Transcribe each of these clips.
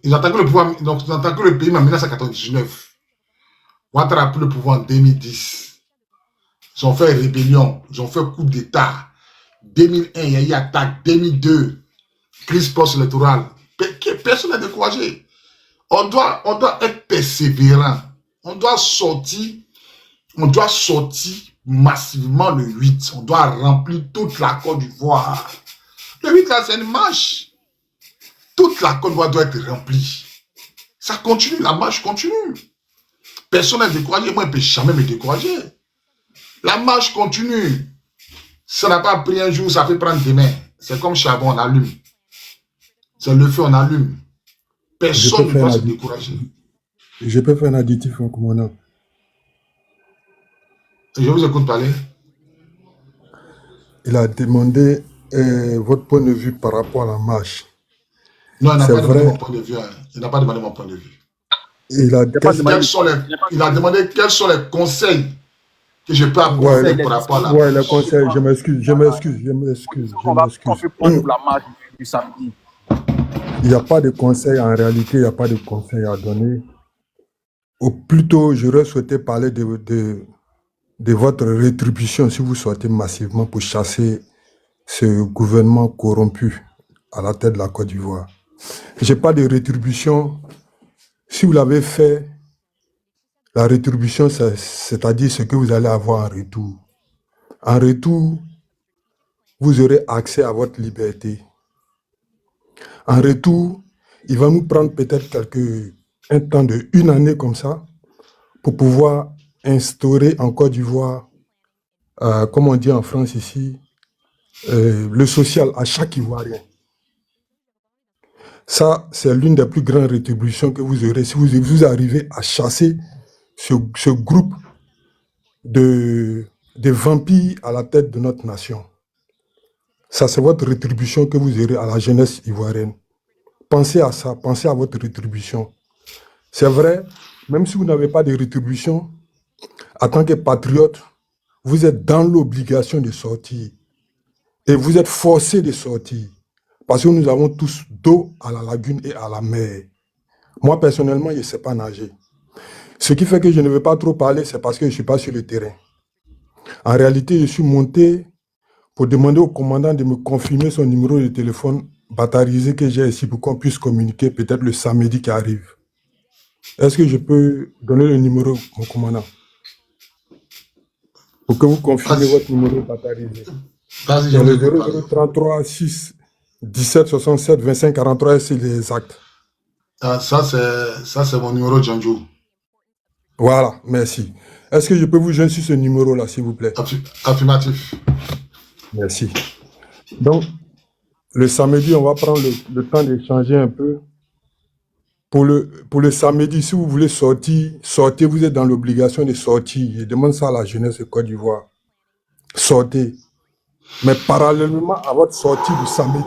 Ils ont attaqué le pouvoir, donc ils ont attaqué le pays en 1999. Ouattara a pris le pouvoir en 2010. Ils ont fait rébellion, ils ont fait coup d'État. 2001, il y a eu attaque. 2002, crise post-électorale. Personne n'est découragé. On doit être persévérant. On doit sortir massivement le 8. On doit remplir toute la Côte d'Ivoire. Le 8, là, c'est une marche. Toute la Côte d'Ivoire doit être remplie. Ça continue, la marche continue. Personne n'est découragé. Moi, je ne peux jamais me décourager. La marche continue. Ça n'a pas pris un jour, ça fait prendre demain. C'est comme charbon, on allume. C'est le feu, on allume. Personne ne doit se décourager. Je peux faire un additif, mon commandant. Je vous écoute parler. Il a demandé votre point de vue par rapport à la marche. Non, il n'a pas demandé mon point de vue. Hein. Il n'a pas demandé mon point de vue. Il a demandé quels sont les conseils que je peux apporter par rapport à la marche. Oui, les conseils, je m'excuse. On peut prendre la marche du samedi. Il n'y a pas de conseils, en réalité, il n'y a pas de conseils à donner. Ou plutôt, j'aurais souhaité parler de votre rétribution si vous souhaitez massivement pour chasser ce gouvernement corrompu à la tête de la Côte d'Ivoire. Je n'ai pas de rétribution. Si vous l'avez fait, la rétribution, c'est-à-dire ce que vous allez avoir en retour. En retour, vous aurez accès à votre liberté. En retour, il va nous prendre peut-être un temps de 1 année comme ça pour pouvoir instaurer en Côte d'Ivoire, comme on dit en France ici, le social à chaque Ivoirien. Ça, c'est l'une des plus grandes rétributions que vous aurez si vous arrivez à chasser ce groupe de vampires à la tête de notre nation. Ça, c'est votre rétribution que vous aurez à la jeunesse ivoirienne. Pensez à ça, pensez à votre rétribution. C'est vrai, même si vous n'avez pas de rétribution, en tant que patriote, vous êtes dans l'obligation de sortir. Et vous êtes forcé de sortir. Parce que nous avons tous d'eau à la lagune et à la mer. Moi, personnellement, je ne sais pas nager. Ce qui fait que je ne veux pas trop parler, c'est parce que je ne suis pas sur le terrain. En réalité, je suis monté pour demander au commandant de me confirmer son numéro de téléphone batarisé que j'ai ici pour qu'on puisse communiquer peut-être le samedi qui arrive. Est-ce que je peux donner le numéro, mon commandant, pour que vous confirmez votre numéro batarisé? Vas-y, c'est le 0033 6 17 67 25 43, c'est les actes. Ça, c'est mon numéro Django. Voilà, merci. Est-ce que je peux vous joindre sur ce numéro-là, s'il vous plaît? Affirmatif. Merci. Donc, le samedi, on va prendre le temps d'échanger un peu. Pour le samedi, si vous voulez sortir, sortez, vous êtes dans l'obligation de sortir. Je demande ça à la jeunesse de Côte d'Ivoire. Sortez. Mais parallèlement à votre sortie du samedi,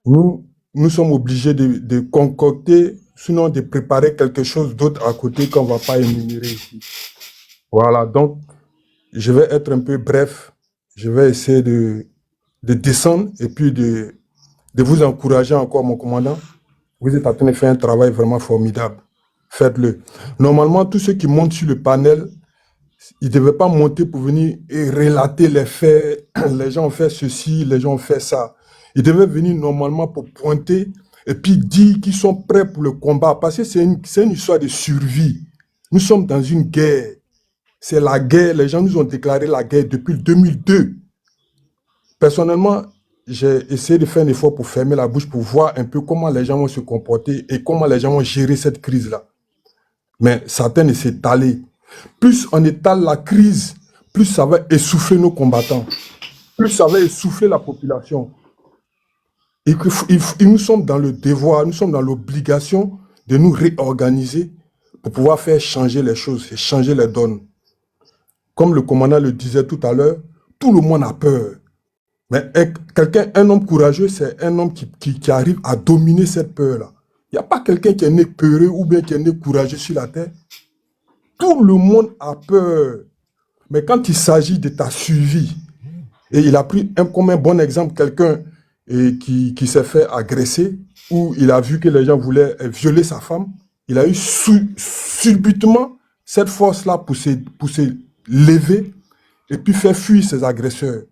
nous sommes obligés de concocter, sinon de préparer quelque chose d'autre à côté qu'on ne va pas énumérer ici. Voilà, donc, je vais être un peu bref. Je vais essayer de descendre et puis de vous encourager encore, mon commandant. Vous êtes en train de faire un travail vraiment formidable. Faites-le. Normalement, tous ceux qui montent sur le panel, ils ne devaient pas monter pour venir et relater les faits. Les gens ont fait ceci, les gens ont fait ça. Ils devaient venir normalement pour pointer et puis dire qu'ils sont prêts pour le combat. Parce que c'est une histoire de survie. Nous sommes dans une guerre. C'est la guerre. Les gens nous ont déclaré la guerre depuis 2002. Personnellement, j'ai essayé de faire un effort pour fermer la bouche, pour voir un peu comment les gens vont se comporter et comment les gens vont gérer cette crise-là. Mais certains ne s'étalent. Plus on étale la crise, plus ça va essouffler nos combattants. Plus ça va essouffler la population. Et nous sommes dans le devoir, nous sommes dans l'obligation de nous réorganiser pour pouvoir faire changer les choses et changer les donnes. Comme le commandant le disait tout à l'heure, tout le monde a peur. Mais un homme courageux, c'est un homme qui arrive à dominer cette peur-là. Il n'y a pas quelqu'un qui est né peureux ou bien qui est né courageux sur la terre. Tout le monde a peur. Mais quand il s'agit de ta survie, et il a pris comme un bon exemple quelqu'un, et qui s'est fait agresser, où il a vu que les gens voulaient violer sa femme, il a eu subitement cette force-là pour se lever et puis faire fuir ses agresseurs.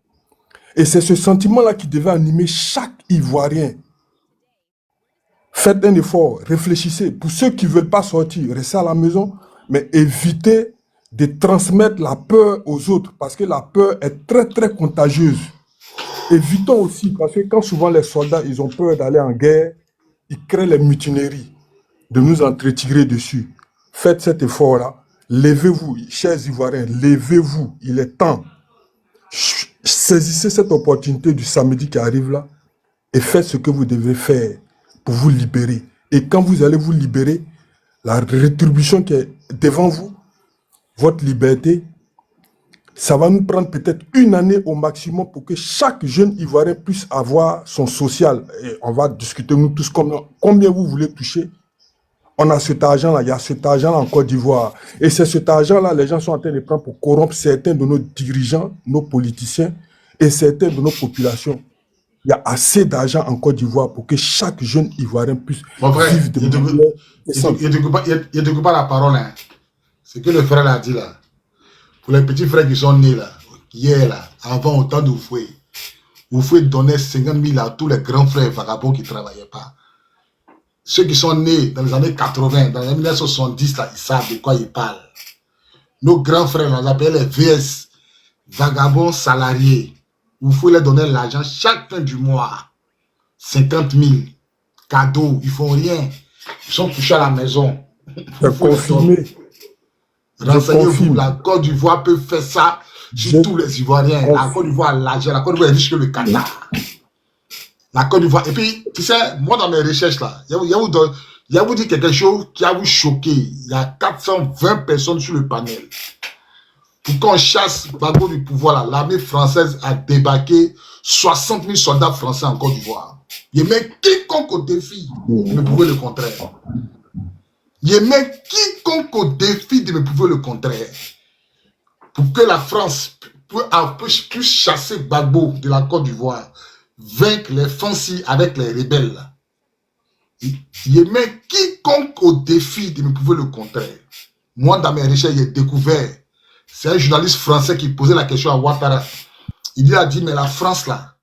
Et c'est ce sentiment-là qui devait animer chaque Ivoirien. Faites un effort, réfléchissez. Pour ceux qui ne veulent pas sortir, restez à la maison, mais évitez de transmettre la peur aux autres, parce que la peur est très, très contagieuse. Évitons aussi, parce que quand souvent les soldats, ils ont peur d'aller en guerre, ils créent les mutineries, de nous entretirer dessus. Faites cet effort-là. Levez-vous, chers Ivoiriens, levez-vous. Il est temps. Saisissez cette opportunité du samedi qui arrive là et faites ce que vous devez faire pour vous libérer. Et quand vous allez vous libérer, la rétribution qui est devant vous, votre liberté, ça va nous prendre peut-être une année au maximum pour que chaque jeune Ivoirien puisse avoir son social. Et on va discuter nous tous combien vous voulez toucher. On a cet argent-là, il y a cet argent-là en Côte d'Ivoire. Et c'est cet argent-là, les gens sont en train de prendre pour corrompre certains de nos dirigeants, nos politiciens et certaines de nos populations. Il y a assez d'argent en Côte d'Ivoire pour que chaque jeune Ivoirien puisse vivre de manière décente. Il ne te coupe pas la parole. Hein. Ce que le frère a dit là. Pour les petits frères qui sont nés là, hier là, avant autant de Oufoué, Oufoué donnait 50 000 à tous les grands frères vagabonds qui ne travaillaient pas. Ceux qui sont nés dans les années 80, dans les années 1970, là, ils savent de quoi ils parlent. Nos grands frères, on les appelait les VS, vagabonds salariés. Oufoué leur donnait l'argent chaque fin du mois. 50 000 cadeaux, ils font rien. Ils sont couchés à la maison. C'est confirmé. Renseignez-vous, la Côte d'Ivoire peut faire ça sur tous les Ivoiriens. La Côte d'Ivoire a l'argent, la Côte d'Ivoire est riche que le Qatar. La Côte d'Ivoire. Et puis, tu sais, moi dans mes recherches là, il y a vous dit quelque chose qui a vous choqué. Il y a 420 personnes sur le panel. Pour qu'on chasse Gbagbo du pouvoir là, l'armée française a débarqué 60 000 soldats français en Côte d'Ivoire. Il met quiconque au défi de me prouver le contraire. Il met quiconque au défi de me prouver le contraire. Pour que la France puisse chasser Gbagbo de la Côte d'Ivoire, vaincre les Fancy avec les rebelles. Il met quiconque au défi de me prouver le contraire. Moi, dans mes recherches, j'ai découvert, c'est un journaliste français qui posait la question à Ouattara. Il lui a dit, mais la France, là,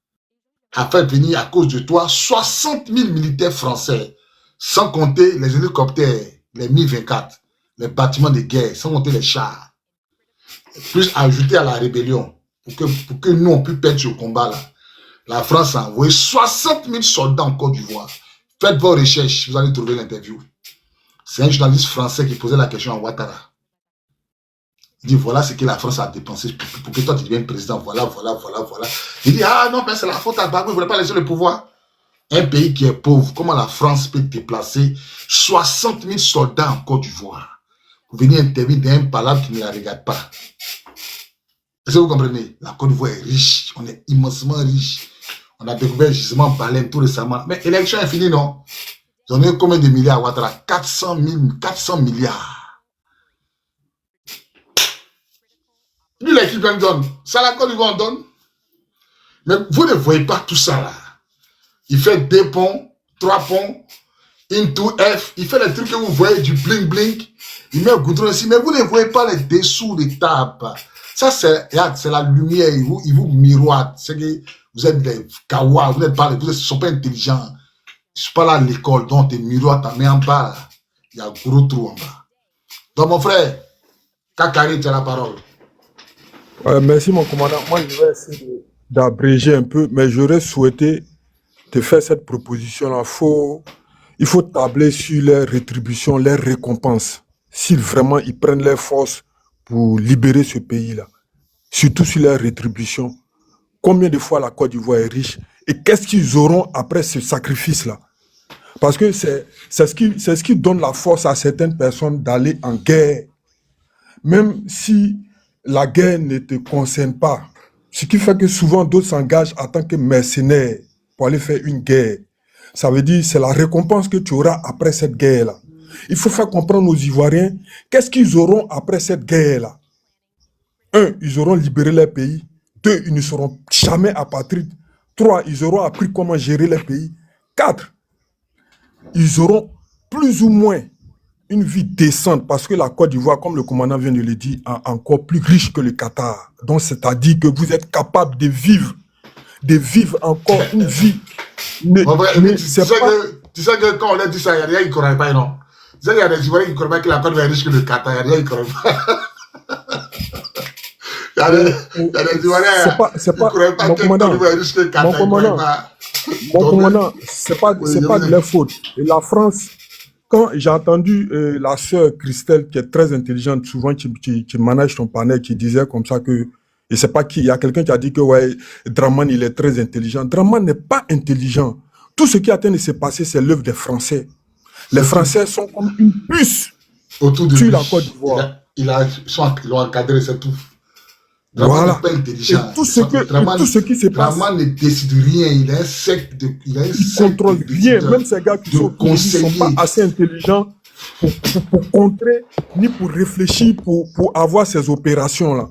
a fait venir à cause de toi 60 000 militaires français, sans compter les hélicoptères, les Mi-24, les bâtiments de guerre, sans compter les chars. Plus ajouter à la rébellion, pour que nous, on puisse perdre ce combat, là. La France a envoyé 60 000 soldats en Côte d'Ivoire. Faites vos recherches, vous allez trouver l'interview. C'est un journaliste français qui posait la question à Ouattara. Il dit, voilà ce que la France a dépensé pour que toi tu deviennes président. Voilà. Il dit, ah non, c'est la faute à Gbagbo, il ne voulait pas laisser le pouvoir. Un pays qui est pauvre, comment la France peut déplacer 60 000 soldats en Côte d'Ivoire pour venir intervenir dans un palabre qui ne la regarde pas? Est-ce que vous comprenez? La Côte d'Ivoire est riche, on est immensement riche. On a découvert le gisement Baleine tout récemment. Mais l'élection est finie, non? Ils ont eu combien de milliards à Ouattara? 400 milliards. Lui, l'équipe me donne. Ça, la Côte d'Ivoire, on donne. Mais vous ne voyez pas tout ça, là. Il fait 2 ponts, 3 ponts, into F. Il fait les trucs que vous voyez, du bling-bling. Il met un goudron ici. Mais vous ne voyez pas les dessous des tables. Ça, c'est la lumière. Il vous miroite. C'est que vous êtes des kawa. Vous ne sont pas intelligents. Je ne suis pas là à l'école. Donc, tes miroites, mais en bas, là, il y a un gros trou en bas. Donc, mon frère, Kakari, tu as la parole. Merci, mon commandant. Moi, je vais essayer d'abréger un peu, mais j'aurais souhaité te faire cette proposition-là. Il faut tabler sur les rétributions, les récompenses. Si vraiment ils prennent les forces pour libérer ce pays-là, surtout sur les rétributions. Combien de fois la Côte d'Ivoire est riche et qu'est-ce qu'ils auront après ce sacrifice-là? Parce que c'est ce qui donne la force à certaines personnes d'aller en guerre. Même si la guerre ne te concerne pas. Ce qui fait que souvent d'autres s'engagent en tant que mercenaires pour aller faire une guerre. Ça veut dire c'est la récompense que tu auras après cette guerre-là. Il faut faire comprendre aux Ivoiriens qu'est-ce qu'ils auront après cette guerre-là. 1, ils auront libéré leur pays. 2, ils ne seront jamais apatrides. 3, ils auront appris comment gérer les pays. 4, ils auront plus ou moins une vie décente parce que la Côte d'Ivoire, comme le commandant vient de le dire, est encore plus riche que le Qatar. Donc, c'est-à-dire que vous êtes capable de vivre encore une vie. Mais, En vrai, mais tu c'est sais pas... tu sais que quand on a dit ça, il y a des gens qui ne connaissent pas, non? Tu sais qu'il y a des Ivoiriens qui ne connaissent pas que la Côte d'Ivoire est riche que le Qatar. Il y a des gens qui ne connaissent pas. Il y a des Ivoiriens C'est qui ne pas, connaissent pas mon que la Côte commandant, d'Ivoire est riche que le Qatar. mon Ils ne connaissent commandant, pas. mon Donc, commandant, c'est pas oui, je de vous ai. leur faute. Et la France, quand j'ai entendu la sœur Christelle, qui est très intelligente, souvent qui manage ton panel, qui disait comme ça que, je sais pas qui, il y a quelqu'un qui a dit que ouais, Draman, il est très intelligent. Draman n'est pas intelligent. Tout ce qui est en train de se passer, c'est l'œuvre des Français. Les C'est tout. Français sont comme une puce Autour de sur lui. la Côte d'Ivoire. Ils l'ont encadré, c'est tout. Draman Voilà. n'est pas Et intelligent. tout ce qui se passe, Draman ne décide rien. Il est un secte de, il est un ils secte contrôlent de rien. décideurs, Même ces gars qui de sont autour de lui ne sont pas conseillers. assez intelligents pour contrer, ni pour réfléchir, pour avoir ces opérations-là.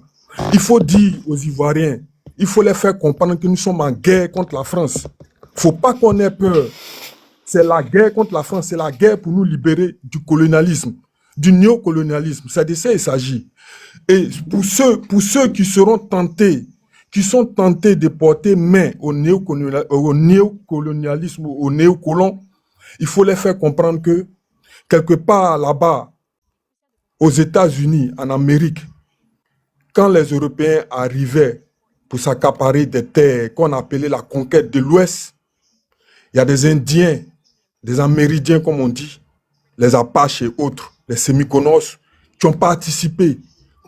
Il faut dire aux Ivoiriens, il faut les faire comprendre que nous sommes en guerre contre la France. Il ne faut pas qu'on ait peur. C'est la guerre contre la France, c'est la guerre pour nous libérer du colonialisme, du néocolonialisme. C'est de ça qu'il s'agit. Et pour ceux qui seront tentés, qui sont tentés de porter main au néocolonialisme, aux néocolons, il faut les faire comprendre que quelque part là-bas, aux États-Unis, en Amérique, quand les Européens arrivaient pour s'accaparer des terres qu'on appelait la conquête de l'Ouest, il y a des Indiens, des Amérindiens comme on dit, les Apaches et autres, les Sémiconos, qui ont participé,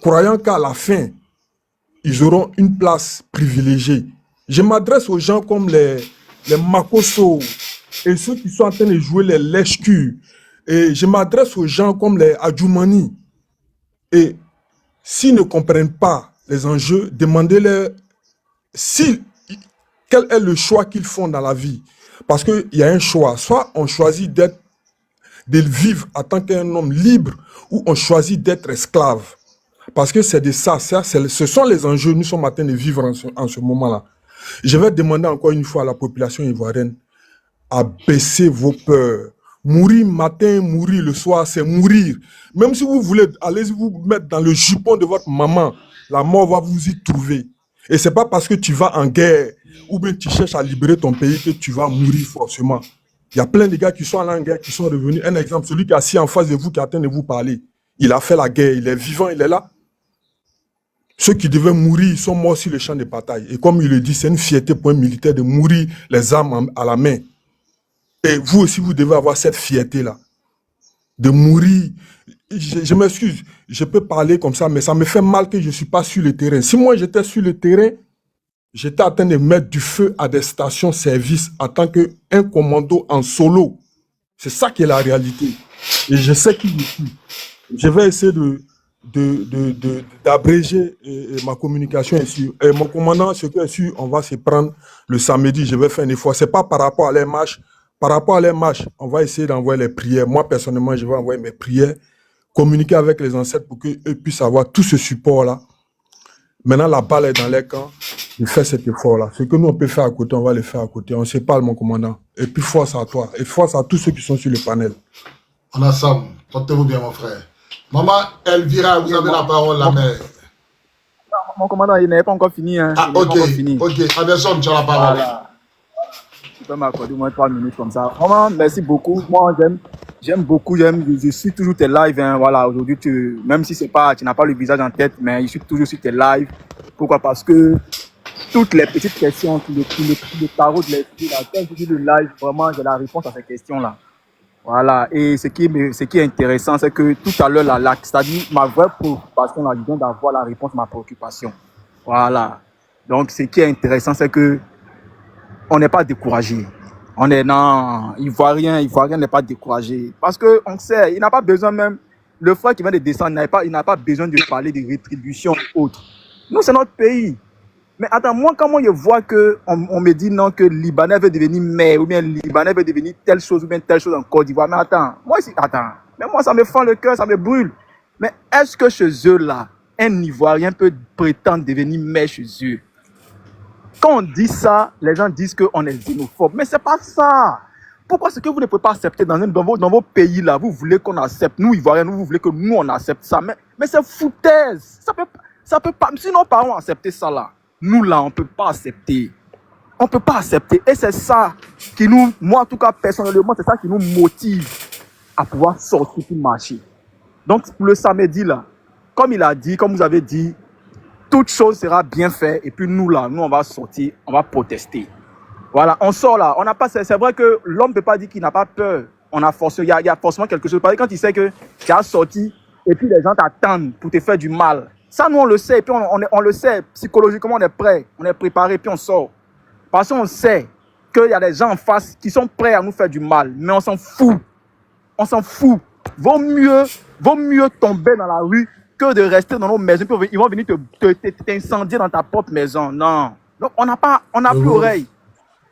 croyant qu'à la fin, ils auront une place privilégiée. Je m'adresse aux gens comme les Makosso et ceux qui sont en train de jouer les lèche-culs. Et je m'adresse aux gens comme les Adjoumani. Et s'ils ne comprennent pas les enjeux, demandez-leur quel est le choix qu'ils font dans la vie. Parce qu'il y a un choix. Soit on choisit de vivre en tant qu'un homme libre, ou on choisit d'être esclave. Parce que c'est de ça, ce sont les enjeux que nous sommes en train de vivre en ce moment-là. Je vais demander encore une fois à la population ivoirienne à baisser vos peurs. Mourir matin, mourir le soir, c'est mourir. Même si vous voulez, allez vous mettre dans le jupon de votre maman, la mort va vous y trouver. Et c'est pas parce que tu vas en guerre ou bien tu cherches à libérer ton pays que tu vas mourir forcément. Il y a plein de gars qui sont allés en guerre, qui sont revenus. Un exemple, celui qui est assis en face de vous, qui est en train de vous parler. Il a fait la guerre, il est vivant, il est là. Ceux qui devaient mourir, ils sont morts sur le champ de bataille. Et comme il le dit, c'est une fierté pour un militaire de mourir les armes à la main. Et vous aussi, vous devez avoir cette fierté-là. De mourir. Je m'excuse, je peux parler comme ça, mais ça me fait mal que je ne suis pas sur le terrain. Si moi j'étais sur le terrain, j'étais en train de mettre du feu à des stations-service en tant qu'un commando en solo. C'est ça qui est la réalité. Et je sais qui je suis. Je vais essayer d'abréger ma communication ici. Et mon commandant, ce que je suis, on va se prendre le samedi, je vais faire un effort. Ce n'est pas par rapport à les marches. Par rapport à les marches, on va essayer d'envoyer les prières. Moi, personnellement, je vais envoyer mes prières, communiquer avec les ancêtres pour qu'eux puissent avoir tout ce support-là. Maintenant, la balle est dans les camps. Je fais cet effort-là. Ce que nous, on peut faire à côté, on va le faire à côté. On se parle, mon commandant. Et puis, force à toi. Et force à tous ceux qui sont sur le panel. On a ça. Portez-vous bien, mon frère. Maman Elvira, vous avez la parole, la mère. Mon commandant, il n'est pas encore fini. Hein. Ah, Il n'est pas encore fini. ok. Anderson, tu as la parole. Voilà. Tu peux m'accorder au moins 3 minutes comme ça. Vraiment, merci beaucoup. Moi, j'aime beaucoup. Je suis toujours tes lives. Hein. Voilà, aujourd'hui, même si c'est pas, tu n'as pas le visage en tête, mais je suis toujours sur tes lives. Pourquoi? Parce que toutes les petites questions, tout le tarot de l'esprit, là, quand je dis le live, vraiment, j'ai la réponse à ces questions-là. Voilà. Et ce qui est intéressant, c'est que tout à l'heure, là, c'est-à-dire ma vraie préoccupation, là, je viens d'avoir la réponse à ma préoccupation. Voilà. Donc, ce qui est intéressant, c'est que on n'est pas découragé. On est non, Ivoirien n'est pas découragé. Parce que on sait, il n'a pas besoin même, le frère qui vient de descendre, il n'a pas besoin de parler de rétribution ou autre. Nous, c'est notre pays. Mais attends, moi, quand je vois que on me dit non, que Libanais veut devenir maire, ou bien Libanais veut devenir telle chose, ou bien telle chose en Côte d'Ivoire, mais attends, mais moi, ça me fend le cœur, ça me brûle. Mais est-ce que chez eux, là, un Ivoirien peut prétendre devenir maire chez eux? Quand on dit ça, les gens disent qu'on est xénophobe. Mais c'est pas ça. Pourquoi ce que vous ne pouvez pas accepter dans vos pays là, vous voulez qu'on accepte, nous Ivoiriens, vous voulez que nous on accepte ça. Mais c'est foutaise. Ça peut pas. Si nos parents ont accepté ça là, nous là, on peut pas accepter. On peut pas accepter. Et c'est ça qui nous, moi en tout cas personnellement, c'est ça qui nous motive à pouvoir sortir pour marcher. Donc pour le samedi là, comme il a dit, comme vous avez dit, toute chose sera bien faite. Et puis nous là, nous on va sortir, on va protester. Voilà, on sort là. On n'a pas. C'est vrai que l'homme ne peut pas dire qu'il n'a pas peur. On a forcément, il y a forcément quelque chose. Parce que quand il sait que tu as sorti et puis les gens t'attendent pour te faire du mal. Ça, nous on le sait. Et puis on le sait psychologiquement, on est prêt, on est préparé, puis on sort. Parce qu'on sait qu'il y a des gens en face qui sont prêts à nous faire du mal. Mais on s'en fout. On s'en fout. Vaut mieux tomber dans la rue que de rester dans nos maisons. Puis ils vont venir t'incendier dans ta propre maison. Non. Donc on n'a plus oreille.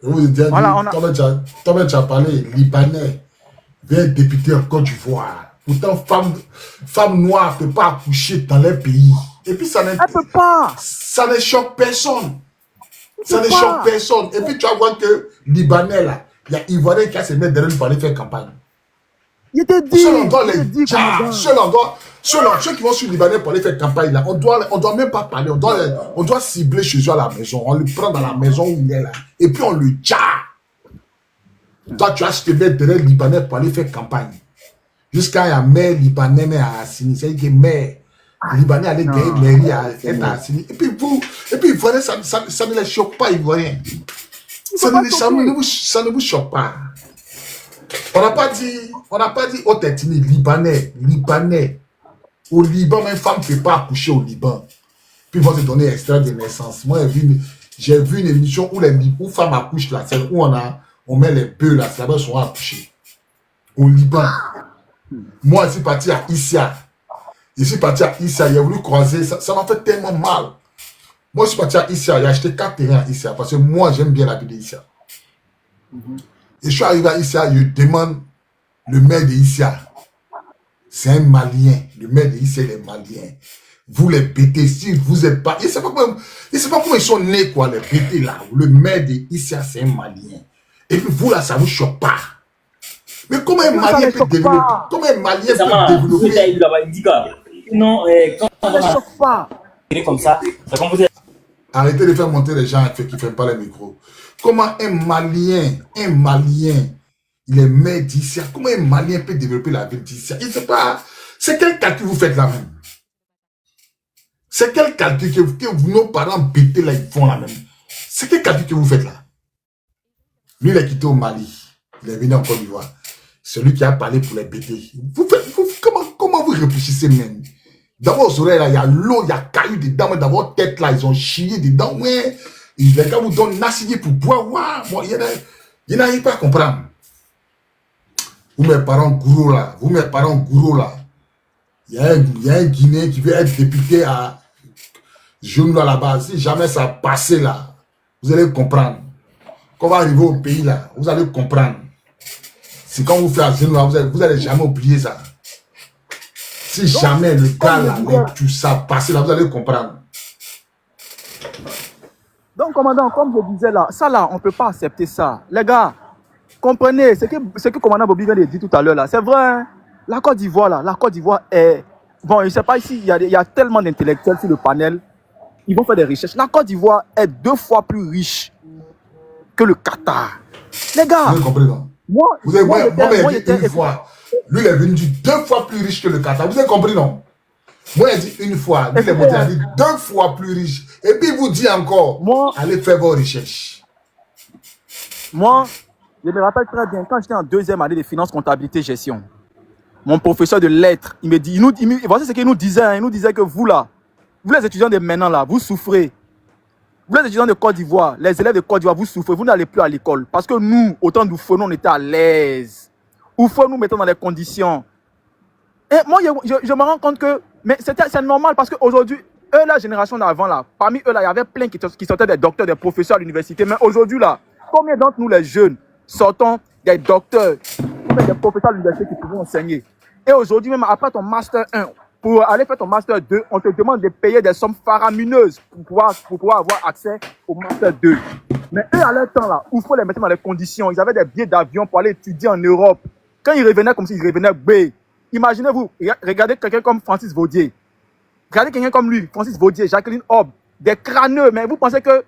Je vous ai déjà dit, toi-même tu as parlé, Libanais, vient député en Côte d'Ivoire. Pourtant, femme noire ne peut pas accoucher dans les pays. Et puis, ça ne choque personne. Ça ne choque personne. Et puis, tu vas voir que Libanais, là, il y a Ivoirien qui a se mettre derrière lui pour aller faire campagne. Il était dit. Ceux qui vont sur le Libanais pour aller faire campagne, là, on doit même pas parler. On doit cibler chez eux à la maison. On le prend dans la maison où il est là. Et puis, on le tcha. Toi, tu vas te mettre derrière le Libanais pour aller faire campagne. Jusqu'à la mère Libanais à Assini. C'est-à-dire que mère Libanais allait gagner mairie à être à Assini. Et puis, Ivoirien, ça ne les choque pas, Ivoirien. Ça ne vous choque pas. On n'a pas dit haute ethnie, Libanais. Au Liban, même femme ne peut pas accoucher au Liban. Puis ils vont se donner extrait de naissance. Moi, j'ai vu une émission où femmes accouchent là, celle où on met les bœufs là, c'est là-bas sont accouchés. Au Liban. Moi, je suis parti à Issia. J'ai voulu croiser, ça m'a fait tellement mal. Moi, je suis parti à Issia, j'ai acheté 4 terrains à Issia, parce que moi, j'aime bien la ville d'Issia. Et je suis arrivé à Issia, je demande le maire d'Issia. C'est un Malien. Le maire d'Issia, il est Malien. Vous les pétez, si vous n'êtes pas... Il ne sait pas comment ils sont nés, quoi, les pétés, là. Le maire d'Issia, c'est un Malien. Et puis vous, là, ça ne vous choque pas. Mais comment un Malien peut développer... Comment un Malien peut développer... Non, quand on va comme ça, c'est comme vous êtes... Arrêtez de faire monter les gens qui ne font pas les micros. Comment un Malien, il est maire d'Issia. Comment un Malien peut développer la ville d'Issia? Il ne sait pas. C'est quel calcul vous faites là même? C'est quel calcul que nos parents bêtés là, ils font là même? C'est quel calcul que vous faites là? Lui, il est quitté au Mali. Il est venu en Côte d'Ivoire. Celui qui a parlé pour les bêtés. Comment vous réfléchissez même? D'abord, aux oreilles là, il y a l'eau, il y a caillou dedans. Mais d'abord, tête là, ils ont chié dedans. Ouais. Et les gars vous donnent nassier pour boire. Ouais. Moi, il n'arrive pas à comprendre. Vous, mes parents gourous là, il y a un Guinéen qui veut être député à Genou là-bas. Si jamais ça passe là, vous allez comprendre. Quand on va arriver au pays là, vous allez comprendre. C'est quand vous faites à Genou là, vous allez jamais oublier ça. Si jamais le gars là, tout ça passe là, vous allez comprendre. Donc, commandant, comme je disais là, ça là, on ne peut pas accepter ça. Les gars, comprenez, ce que commandant Bobby vient de dire tout à l'heure là, c'est vrai, hein? La Côte d'Ivoire là, est... Bon, je ne sais pas ici, il y a tellement d'intellectuels sur le panel, ils vont faire des recherches. La Côte d'Ivoire est 2 fois plus riche que le Qatar. Les gars, vous avez compris, non? Moi, j'étais une fois. Lui, il est venu dire 2 fois plus riche que le Qatar. Vous avez compris, non? Moi, il a dit une fois. Lui, il est monté, il a dit 2 fois plus riche. Et puis, il vous dit encore, allez faire vos recherches. Moi, je me rappelle très bien, quand j'étais en 2e année de finance, comptabilité, gestion, mon professeur de lettres, il me dit, voici ce qu'il nous disait, hein, il nous disait que vous là, vous les étudiants de maintenant là, vous souffrez. Vous les étudiants de Côte d'Ivoire, les élèves de Côte d'Ivoire, vous souffrez, vous n'allez plus à l'école. Parce que nous, autant d'Oufou, on était à l'aise. Oufou nous mettons dans les conditions. Et moi, je me rends compte que, mais c'est normal parce qu'aujourd'hui, eux, la génération d'avant là, parmi eux là, il y avait plein qui sortaient des docteurs, des professeurs à l'université. Mais aujourd'hui là, combien d'entre nous les jeunes sortons des docteurs, combien de professeurs à l'université qui pouvaient enseigner? Et aujourd'hui, même après ton master 1, pour aller faire ton Master 2, on te demande de payer des sommes faramineuses pour pouvoir avoir accès au Master 2. Mais eux, à leur temps, là, où il faut les mettre dans les conditions, ils avaient des billets d'avion pour aller étudier en Europe. Quand ils revenaient comme s'ils revenaient B, imaginez-vous, regardez quelqu'un comme Francis Vaudier. Regardez quelqu'un comme lui, Francis Vaudier, Jacqueline Hobb, des crâneux, mais vous pensez que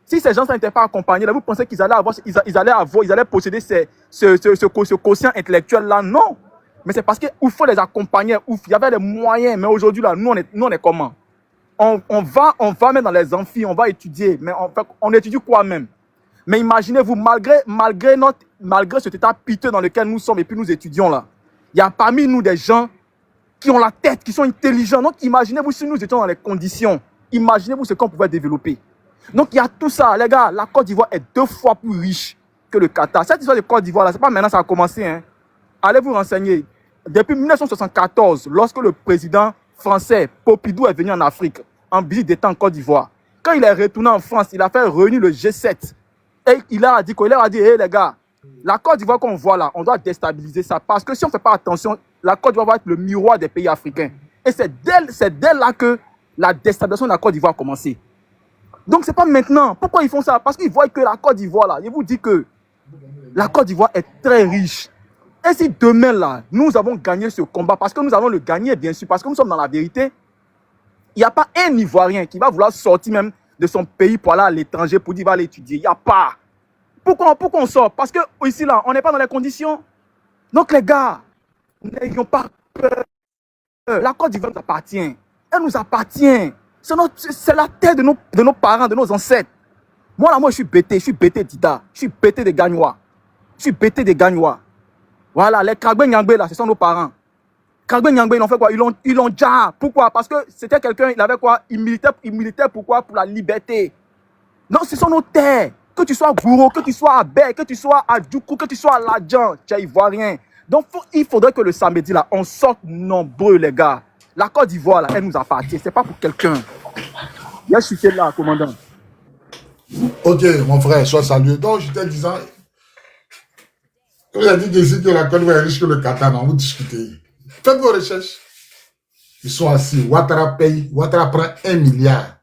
si ces gens n'étaient pas accompagnés, là, vous pensez qu'ils allaient posséder ce quotient intellectuel-là? Non. Mais c'est parce qu'il faut les accompagner. Il y avait les moyens. Mais aujourd'hui, là, nous, on est comment? On va même dans les amphis, on va étudier. Mais on étudie quoi même? Mais imaginez-vous, malgré cet état piteux dans lequel nous sommes et puis nous étudions là, il y a parmi nous des gens qui ont la tête, qui sont intelligents. Donc imaginez-vous si nous étions dans les conditions. Imaginez-vous ce qu'on pouvait développer. Donc il y a tout ça, les gars. La Côte d'Ivoire est 2 fois plus riche que le Qatar. Cette histoire de Côte d'Ivoire là, c'est pas maintenant ça a commencé. Hein. Allez vous renseigner. Depuis 1974, lorsque le président français Pompidou est venu en Afrique, en visite d'État en Côte d'Ivoire, quand il est retourné en France, il a fait réunir le G7. Et il a dit quoi? Il leur a dit, hé les gars, la Côte d'Ivoire qu'on voit là, on doit déstabiliser ça. Parce que si on ne fait pas attention, la Côte d'Ivoire va être le miroir des pays africains. Et c'est dès là que la déstabilisation de la Côte d'Ivoire a commencé. Donc, ce n'est pas maintenant. Pourquoi ils font ça? Parce qu'ils voient que la Côte d'Ivoire, là, je vous dis que la Côte d'Ivoire est très riche. Et si demain, là, nous avons gagné ce combat, parce que nous allons le gagner, bien sûr, parce que nous sommes dans la vérité, il n'y a pas un Ivoirien qui va vouloir sortir même de son pays pour aller à l'étranger pour dire qu'il va aller étudier. Il n'y a pas. Pourquoi on sort? Parce que ici, là, on n'est pas dans les conditions. Donc, les gars, n'ayons pas peur. La Côte d'Ivoire nous appartient. Elle nous appartient. C'est la terre de nos parents, de nos ancêtres. Moi, là, je suis bêté, Dida. Je suis bêté des Gagnois. Voilà, les Kagbe Nyangbe, là, ce sont nos parents. Kagbe Nyangbe, ils ont fait quoi? Ils l'ont déjà. Pourquoi? Parce que c'était quelqu'un, il avait quoi? Il militait pourquoi? Pour la liberté. Non, ce sont nos terres. Que tu sois Gouro, que tu sois Abel, que tu sois Adjoukou, que tu sois Ladjan, tu es ivoirien. Donc, il faudrait que le samedi, là, on sorte nombreux, les gars. La Côte d'Ivoire, là, elle nous appartient. C'est pas pour quelqu'un. Je suis là, commandant. Ok, mon frère, sois salué. Donc, je t'ai disant, vous avez dit ici que la Côte d'Ivoire est riche que le Qatar, non, vous discutez. Faites vos recherches. Ils sont assis. Ouattara prend 1 milliard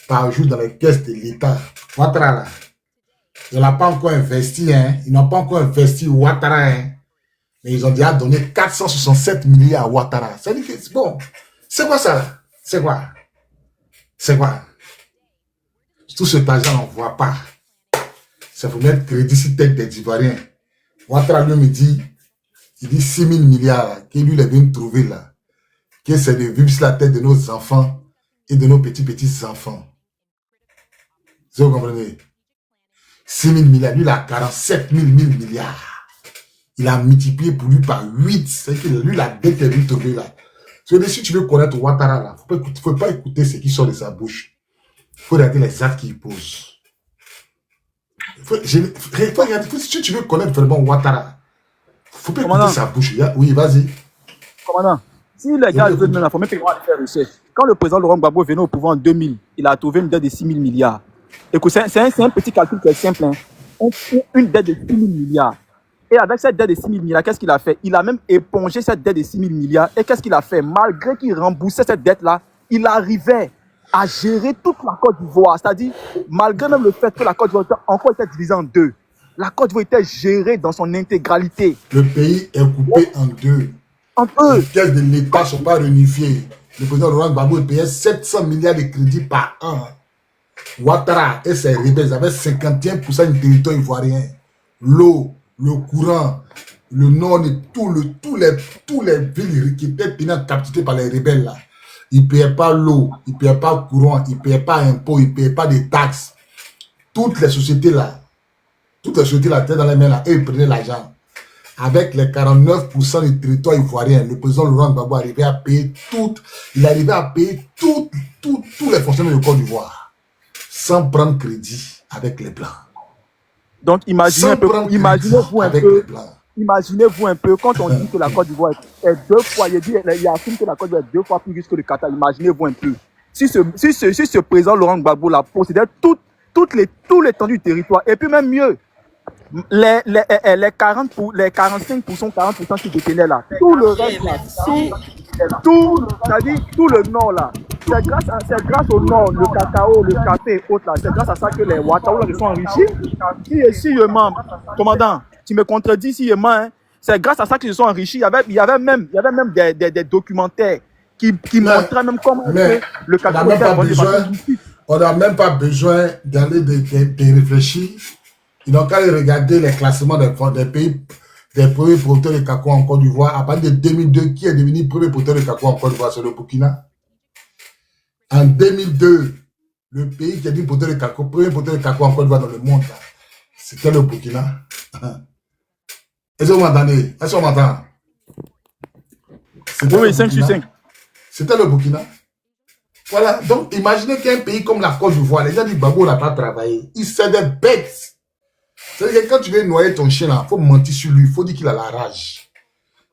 par jour dans les caisses de l'État. Ouattara, là. Ils n'ont pas encore investi, hein. Ils n'ont pas encore investi Ouattara, hein. Mais ils ont déjà donné 467 milliards à Ouattara. C'est-à-dire que c'est bon. C'est quoi ça? C'est quoi? Tout cet argent, on ne voit pas. C'est pour mettre crédit sur tête des Ivoiriens. Ouattara, lui, me dit, il dit 6 000 milliards, que lui, il est venu trouver là. Que c'est de vivre sur la tête de nos enfants et de nos petits-enfants. Vous comprenez? 6 000 milliards, lui, il a 47 000 milliards. Il a multiplié pour lui par 8. C'est que lui, la dette est venue trouver là. Si tu veux connaître Ouattara là, il ne faut pas écouter ce qui sort de sa bouche. Il faut regarder les actes qu'il pose. Si tu veux connaître vraiment Ouattara, il ne faut pas écouter sa bouche. Oui, vas-y. Commandant, si les gars veulent me l'informer, puis moi, faire recherche. Quand le président Laurent Gbagbo venait au pouvoir en 2000, il a trouvé une dette de 6 000 milliards. Écoute, c'est un petit calcul qui est simple. Hein. On prend une dette de 6 000 milliards. Et avec cette dette de 6 000 milliards, qu'est-ce qu'il a fait? Il a même épongé cette dette de 6 000 milliards. Et qu'est-ce qu'il a fait? Malgré qu'il remboursait cette dette-là, il arrivait à gérer toute la Côte d'Ivoire. C'est-à-dire, malgré même le fait que la Côte d'Ivoire encore était divisée en deux, la Côte d'Ivoire était gérée dans son intégralité. Le pays est coupé en deux. Les caisses de l'État ne sont pas réunifiées. Le président Laurent Gbagbo payait 700 milliards de crédits par an. Ouattara et ses rebelles avaient 51% du territoire ivoirien. L'eau, le courant, le nord et tous les villes qui étaient tenues en captivité par les rebelles là. Ils ne payaient pas l'eau, ils ne payaient pas le courant, ils ne payaient pas impôts, ils ne payaient pas des taxes. Toutes les sociétés là étaient dans les mains là, et ils prenaient l'argent. Avec les 49% du territoire ivoirien, le président Laurent Gbagbo arrivait à payer tous les fonctionnaires de Côte d'Ivoire, sans prendre crédit avec les Blancs. Donc imaginez-vous un peu, quand on dit que la Côte d'Ivoire est 2 fois, il affirme que la Côte d'Ivoire est 2 fois plus riche que le Qatar. Imaginez-vous un peu. Si ce président Laurent Gbagbo là possédait tout l'étendue du territoire, et puis même mieux, les 45%, 40% qui détenaient là, tout le reste là, c'est-à-dire tout le nord là, c'est grâce au nord, le cacao, le café et autres là, c'est grâce à ça que les Ouattara se sont enrichis. Si je mens, commandant, tu me contredis si je mens, hein, c'est grâce à ça qu'ils se sont enrichis. Il y avait même des documentaires qui montraient même comment le cacao était vendu. On n'a même pas besoin d'aller de réfléchir. Ils n'ont qu'à regarder les classements des pays, des premiers producteurs de cacao en Côte d'Ivoire. À partir de 2002, qui est devenu premier producteur de cacao en Côte d'Ivoire? C'est le Burkina. En 2002, le pays qui est devenu producteur de cacao, premier producteur de cacao en Côte d'Ivoire dans le monde, c'était le Burkina. Est-ce que vous m'entendez? Est-ce qu'on m'entend? Oui, 5 sur 5. C'était le Burkina. Voilà, donc imaginez qu'un pays comme la Côte d'Ivoire, les gens disent Gbagbo n'a pas travaillé. Il c'est des bêtes. C'est-à-dire que quand tu veux noyer ton chien là, il faut mentir sur lui, il faut dire qu'il a la rage.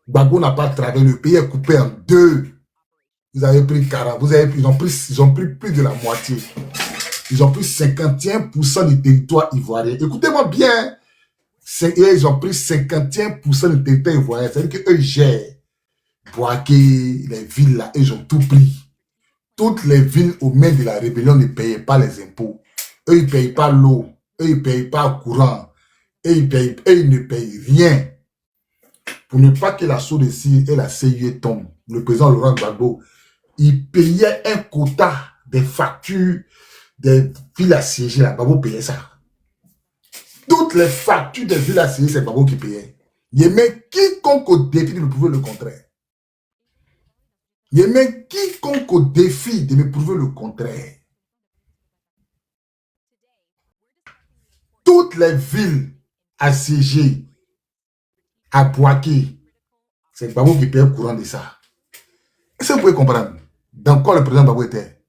Gbagbo n'a pas travaillé, le pays est coupé en deux. Vous avez pris 40, ils ont pris plus de la moitié. Ils ont pris 51% du territoire ivoirien. Écoutez-moi bien. Ils ont pris 51% du territoire ivoirien. C'est-à-dire qu'eux gèrent Boaké, les villes là, ils ont tout pris. Toutes les villes aux mains de la rébellion ne payaient pas les impôts. Eux, ils ne payent pas l'eau. Eux, ils ne payent pas le courant. Ils ne payent rien. Pour ne pas que la SODECI et la CIE tombent, le président Laurent Gbagbo, il payait un quota des factures des villes assiégées. Là, Gbagbo payait ça. Toutes les factures des villes assiégées, c'est Gbagbo qui payait. Il met quiconque au défi de me prouver le contraire. Il met quiconque au défi de me prouver le contraire. Toutes les villes assiégées à Boaké, c'est Gbagbo qui paye le courant de ça. Est-ce que vous pouvez comprendre dans quoi le président Gbagbo était?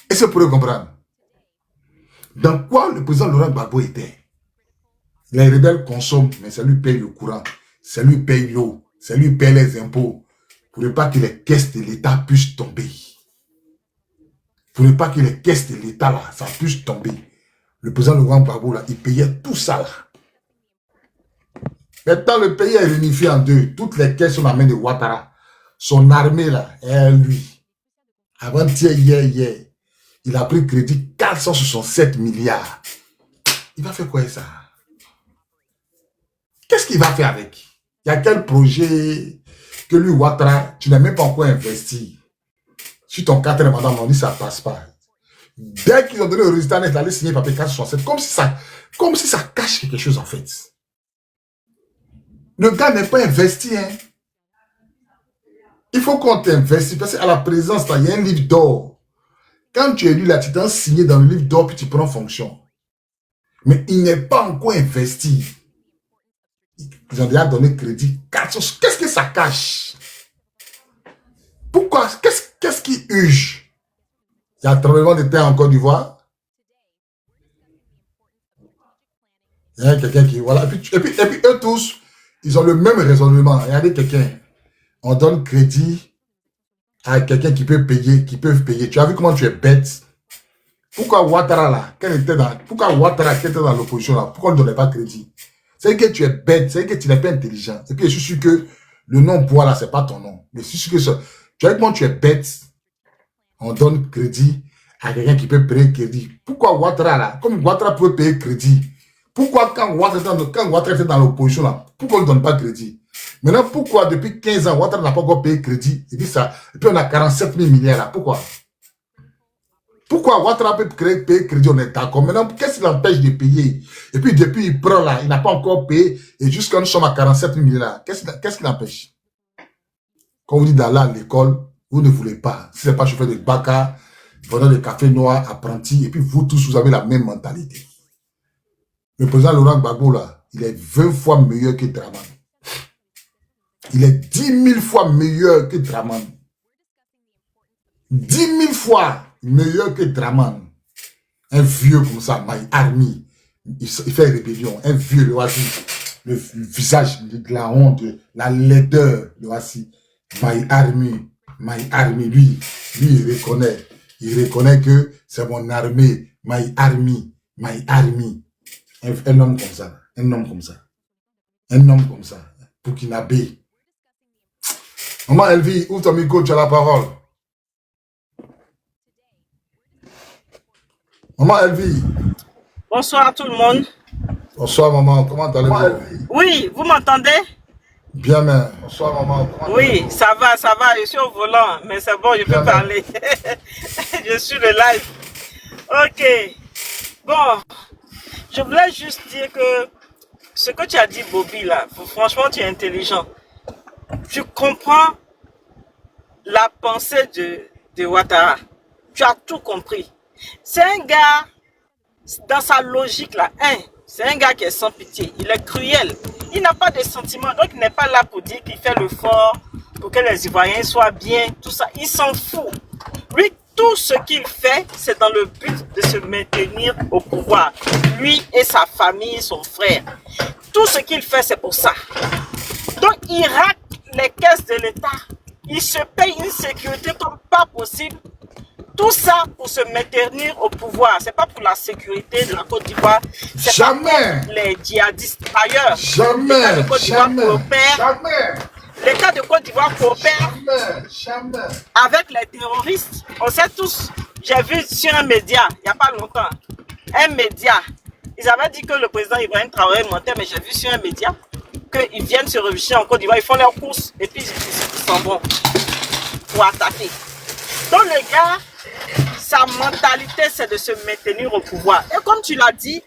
Est-ce que vous pouvez comprendre dans quoi le président Laurent Gbagbo était? Les rebelles consomment, mais ça lui paye le courant, ça lui paye l'eau, ça lui paye les impôts, pour ne pas que les caisses de l'État puissent tomber. Pour ne pas que les caisses de l'État, là, ça puisse tomber. Le président Laurent Gbagbo, là, il payait tout ça, là. Maintenant, le pays est réunifié en deux. Toutes les caisses sont dans la main de Ouattara. Son armée, là, est lui. Avant-hier, hier, il a pris crédit 467 milliards. Il va faire quoi ça? Qu'est-ce qu'il va faire avec? Il y a quel projet que lui, Ouattara, tu n'as même pas encore investi? Sur ton quatrième mandat, on dit ça ne passe pas. Dès qu'ils ont donné le résultat net, il allait signer papier 467, comme si ça cache quelque chose en fait. Le gars n'est pas investi. Hein. Il faut qu'on t'investisse parce qu'à la présence, il y a un livre d'or. Quand tu es lu là, tu t'es signé dans le livre d'or puis tu prends fonction. Mais il n'est pas encore investi. Ils ont déjà donné crédit. Qu'est-ce que ça cache? Pourquoi? Qu'est-ce qui huge? Il y a un tremblement de terre en Côte d'Ivoire. Il y a quelqu'un qui... Voilà. Et puis eux tous, ils ont le même raisonnement. Regardez quelqu'un. On donne crédit à quelqu'un qui peut payer, qui peut payer. Tu as vu comment tu es bête? Pourquoi Ouattara là, pourquoi Ouattara qui était dans l'opposition là, pourquoi on ne donnait pas crédit? C'est que tu es bête, c'est que tu n'es pas intelligent. Et puis je suis sûr que le nom poids là, c'est pas ton nom. Mais je suis sûr que ça. Tu vois comment tu es bête? On donne crédit à quelqu'un qui peut payer crédit. Pourquoi Ouattara là, comme Ouattara peut payer crédit, pourquoi quand Ouattara était dans l'opposition là, pourquoi on ne donne pas crédit? Maintenant, pourquoi depuis 15 ans, Ouattara n'a pas encore payé crédit? Il dit ça. Et puis on a 47 000 milliards là. Pourquoi? Pourquoi Ouattara peut payer crédit? On est d'accord. Maintenant, qu'est-ce qui l'empêche de payer? Et puis depuis, il prend là, il n'a pas encore payé. Et jusqu'à nous sommes à 47 000 milliards. Qu'est-ce qui l'empêche? Quand vous dites d'aller à l'école, vous ne voulez pas. Si ce n'est pas chauffeur de Baka, vendeur de café noir, apprenti, et puis vous tous, vous avez la même mentalité. Le président Laurent Gbagbo là, il est 20 fois meilleur que Draman. Il est 10 000 fois meilleur que Draman. 10 000 fois meilleur que Draman. Un vieux comme ça, My Army. Il fait rébellion. Un vieux, le voici. Le visage de la honte, la laideur, le voici. My Army. My Army, lui, il reconnaît. Il reconnaît que c'est mon armée. My Army. My Army. Un homme comme ça. Un homme comme ça. Un homme comme ça. Burkinabé. Maman Elvie, ouvre ton micro, tu as la parole. Maman Elvie. Bonsoir à tout le monde. Bonsoir maman, comment allez-vous? Oui, vous m'entendez? Bien, mais. Bonsoir maman. Oui, ça va, je suis au volant, mais c'est bon, je peux parler. Je suis le live. Ok. Bon, je voulais juste dire que ce que tu as dit, Bobby, là, franchement, tu es intelligent. Tu comprends la pensée de Ouattara. Tu as tout compris. C'est un gars, dans sa logique, là, c'est un gars qui est sans pitié. Il est cruel. Il n'a pas de sentiments. Donc, il n'est pas là pour dire qu'il fait le fort, pour que les Ivoiriens soient bien, tout ça. Il s'en fout. Lui, tout ce qu'il fait, c'est dans le but de se maintenir au pouvoir. Lui et sa famille, son frère. Tout ce qu'il fait, c'est pour ça. Donc, il rate les caisses de l'État. Il se paye une sécurité comme pas possible. Tout ça pour se maintenir au pouvoir. C'est pas pour la sécurité de la Côte d'Ivoire. C'est pas pour les djihadistes ailleurs. Jamais. L'État de Côte d'Ivoire coopère. Jamais. L'État de Côte d'Ivoire coopère Jamais. avec les terroristes. On sait tous. J'ai vu sur un média, il n'y a pas longtemps, un média. Ils avaient dit que le président Ibrahim Traoré mentait, mais j'ai vu sur un média qu'ils viennent se réfugier en Côte d'Ivoire, ils font leurs courses et puis ils s'en vont pour attaquer. Donc le gars, sa mentalité, c'est de se maintenir au pouvoir. Et comme tu l'as dit,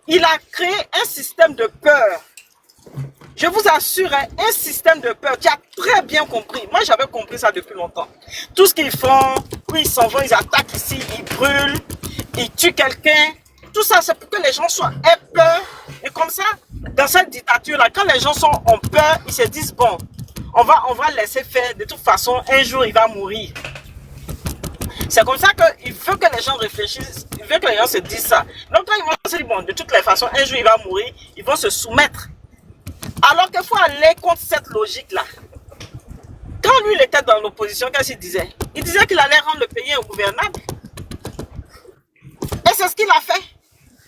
il a créé un système de peur. Je vous assure, un système de peur. Tu as très bien compris. Moi, j'avais compris ça depuis longtemps. Tout ce qu'ils font, oui, ils s'en vont, ils attaquent ici, ils brûlent, ils tuent quelqu'un. Tout ça, c'est pour que les gens aient peur. Et comme ça, dans cette dictature-là, quand les gens ont peur, ils se disent, bon, on va laisser faire. De toute façon, un jour, il va mourir. C'est comme ça qu'il veut que les gens réfléchissent, il veut que les gens se disent ça. Donc quand ils vont se dire, bon, de toutes les façons, un jour il va mourir, ils vont se soumettre. Alors qu'il faut aller contre cette logique-là. Quand lui, il était dans l'opposition, qu'est-ce qu'il disait? Il disait qu'il allait rendre le pays ingouvernable. Et c'est ce qu'il a fait.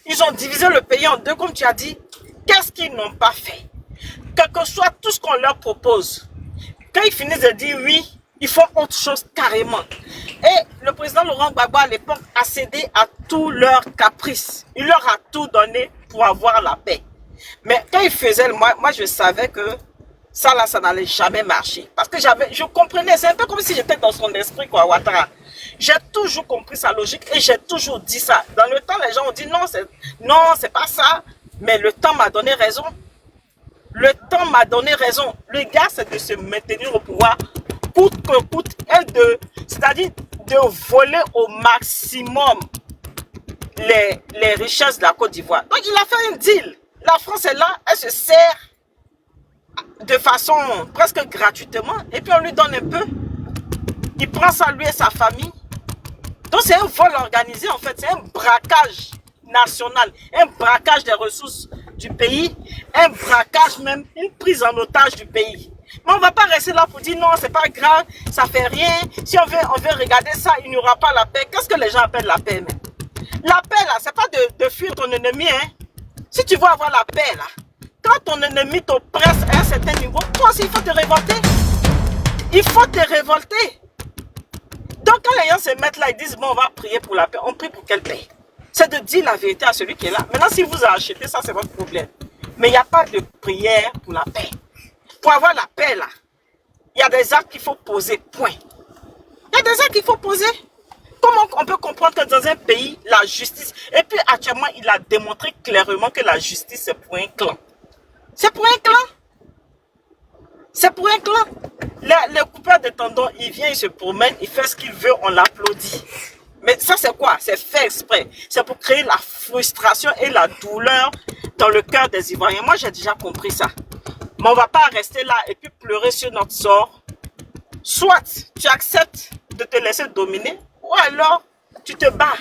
Ils ont divisé le pays en deux, comme tu as dit. Qu'est-ce qu'ils n'ont pas fait? Quel que soit tout ce qu'on leur propose, quand ils finissent de dire oui, ils font autre chose carrément. Et le président Laurent Gbagbo à l'époque a cédé à tous leurs caprices. Il leur a tout donné pour avoir la paix. Mais quand il faisait, moi je savais que ça là, ça n'allait jamais marcher. Parce que je comprenais, c'est un peu comme si j'étais dans son esprit, quoi, Ouattara. J'ai toujours compris sa logique et j'ai toujours dit ça. Dans le temps, les gens ont dit non, c'est pas ça. Mais le temps m'a donné raison. Le temps m'a donné raison. Le gars, c'est de se maintenir au pouvoir coûte que coûte, c'est-à-dire de voler au maximum les richesses de la Côte d'Ivoire. Donc il a fait un deal. La France est là, elle se sert de façon presque gratuitement et puis on lui donne un peu. Il prend ça lui et sa famille. Donc c'est un vol organisé en fait, c'est un braquage national, un braquage des ressources du pays, un braquage même, une prise en otage du pays. Mais on ne va pas rester là pour dire non, c'est pas grave, ça fait rien. Si on veut regarder ça, il n'y aura pas la paix. Qu'est-ce que les gens appellent la paix même? La paix là, c'est pas de fuir ton ennemi. Hein. Si tu veux avoir la paix là, quand ton ennemi t'oppresse à un certain niveau, toi aussi il faut te révolter. Il faut te révolter. Donc quand les gens se mettent là, ils disent bon, on va prier pour la paix. On prie pour quelle paix? C'est de dire la vérité à celui qui est là. Maintenant, si vous achetez ça, c'est votre problème. Mais il n'y a pas de prière pour la paix. Pour avoir la paix, là, il y a des actes qu'il faut poser, point. Il y a des actes qu'il faut poser. Comment on peut comprendre que dans un pays, la justice... Et puis, actuellement, il a démontré clairement que la justice, c'est pour un clan. C'est pour un clan. C'est pour un clan. Le coupeur de tendons, il vient, il se promène, il fait ce qu'il veut, on l'applaudit. Mais ça, c'est quoi? C'est fait exprès. C'est pour créer la frustration et la douleur dans le cœur des Ivoiriens. Moi, j'ai déjà compris ça. Mais on ne va pas rester là et puis pleurer sur notre sort. Soit tu acceptes de te laisser dominer, ou alors tu te bats.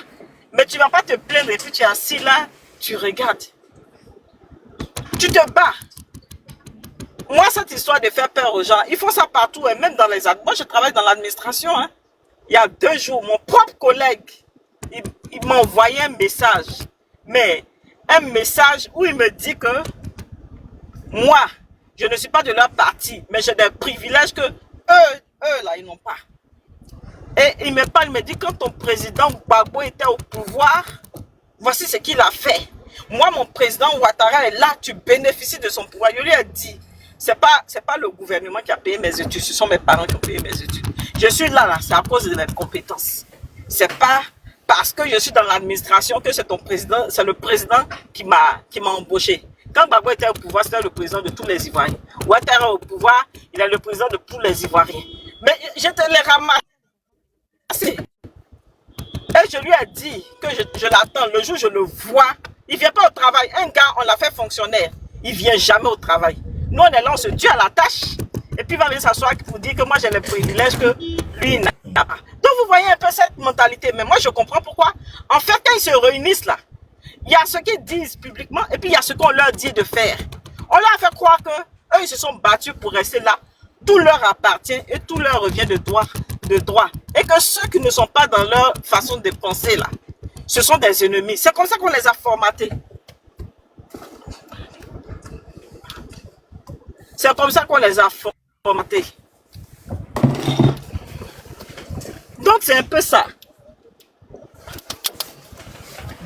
Mais tu ne vas pas te plaindre et puis tu es assis là, tu regardes. Tu te bats. Moi, cette histoire de faire peur aux gens, ils font ça partout, et même dans les... Moi, je travaille dans l'administration. Hein. Il y a 2 jours, mon propre collègue, il m'a envoyé un message. Mais un message où il me dit que moi, je ne suis pas de leur parti, mais j'ai des privilèges que eux là, ils n'ont pas. Et il me parle, il me dit, quand ton président Gbagbo était au pouvoir, voici ce qu'il a fait. Moi, mon président Ouattara est là, tu bénéficies de son pouvoir. Je lui ai dit, c'est pas le gouvernement qui a payé mes études, ce sont mes parents qui ont payé mes études. Je suis là, c'est à cause de mes compétences. C'est pas parce que je suis dans l'administration que c'est ton président, c'est le président qui m'a embauché. Quand Gbagbo était au pouvoir, c'était le président de tous les Ivoiriens. Ouattara au pouvoir, il est le président de tous les Ivoiriens. Mais je te les ramasse. Et je lui ai dit que je l'attends. Le jour où je le vois, il ne vient pas au travail. Un gars, on l'a fait fonctionnaire. Il ne vient jamais au travail. Nous, on est là, on se tue à la tâche. Et puis, il va venir s'asseoir pour dire que moi, j'ai les privilèges que lui n'a pas. Donc, vous voyez un peu cette mentalité. Mais moi, je comprends pourquoi. En fait, quand ils se réunissent là, il y a ce qu'ils disent publiquement et puis il y a ce qu'on leur dit de faire. On leur a fait croire qu'eux, ils se sont battus pour rester là. Tout leur appartient et tout leur revient de droit. Et que ceux qui ne sont pas dans leur façon de penser là, ce sont des ennemis. C'est comme ça qu'on les a formatés. C'est comme ça qu'on les a formatés. Donc c'est un peu ça.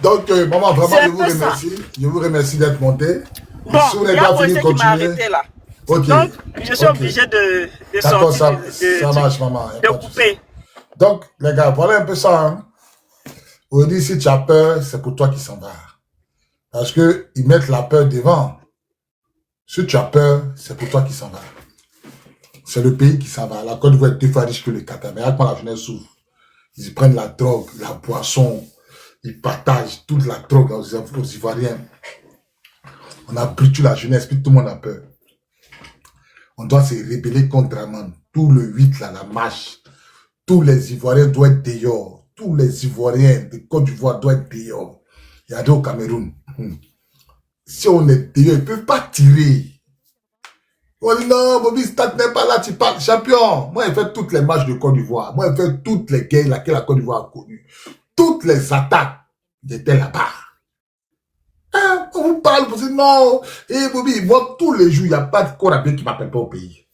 Donc, maman, vraiment, C'est je un vous peu ça. remercie. Je vous remercie d'être monté. Bon, Si vous il n'avez y a pas fini, Moïse qui m'a continuez. arrêté là. Ok. Donc, je suis Ok. obligé de D'accord, sortir, ça marche, maman. Y a de pas de souci. couper. Donc, les gars, voilà un peu ça. Hein. On dit, si tu as peur, c'est pour toi qui s'en va. Parce que ils mettent la peur devant. Si tu as peur, c'est pour toi qui s'en va. C'est le pays qui s'en va. La Côte d'Ivoire est 2 fois riche que le Qatar. Mais quand la jeunesse s'ouvre, ils prennent la drogue, la boisson, ils partagent toute la drogue aux Ivoiriens. On a pris toute la jeunesse, puis tout le monde a peur. On doit se rébeller contre Draman. Tout le 8, là, la marche. Tous les Ivoiriens doivent être dehors. Tous les Ivoiriens de Côte d'Ivoire doivent être dehors. Il y a deux au Cameroun. Si on est dehors, ils ne peuvent pas tirer. On dit non, Bobby Stade n'est pas là, tu parles. Champion, moi, j'ai fait toutes les matchs de Côte d'Ivoire. Moi, j'ai fait toutes les guerres que la Côte d'Ivoire a connues. Toutes les attaques, j'étais là-bas. Hein, on vous parle, vous dites non. Et Bobby, moi, tous les jours, il n'y a pas de corps à pied qui ne m'appelle pas au pays.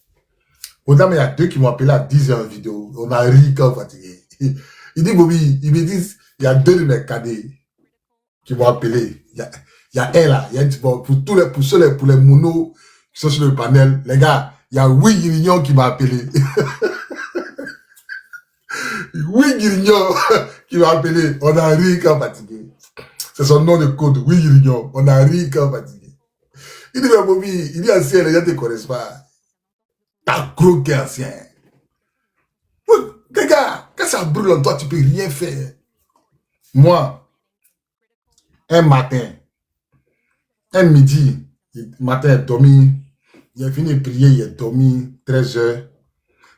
Autant, il y a 2 qui m'ont appelé à 10h en vidéo. On a ri quand fatigué. Il dit, Bobby, ils me disent, il y a 2 de mes cadets qui m'ont appelé. Il y a un là, il y a pour les monos qui sont sur le panel, les gars, il y a Oui Guirignon qui m'a appelé. Oui Guirignon qui m'a appelé. On a ri quand fatigué. C'est son nom de code, Oui Guirignon. On a ri quand fatigué. Il dit, mais Bobby, il dit ancien, les gens ne te connaissent pas. T'as gros qui est ancien. Les gars, quand ça brûle en toi, tu peux rien faire. Moi, un matin, un midi, le matin, il a dormi. Il a fini de prier, il a dormi 13h.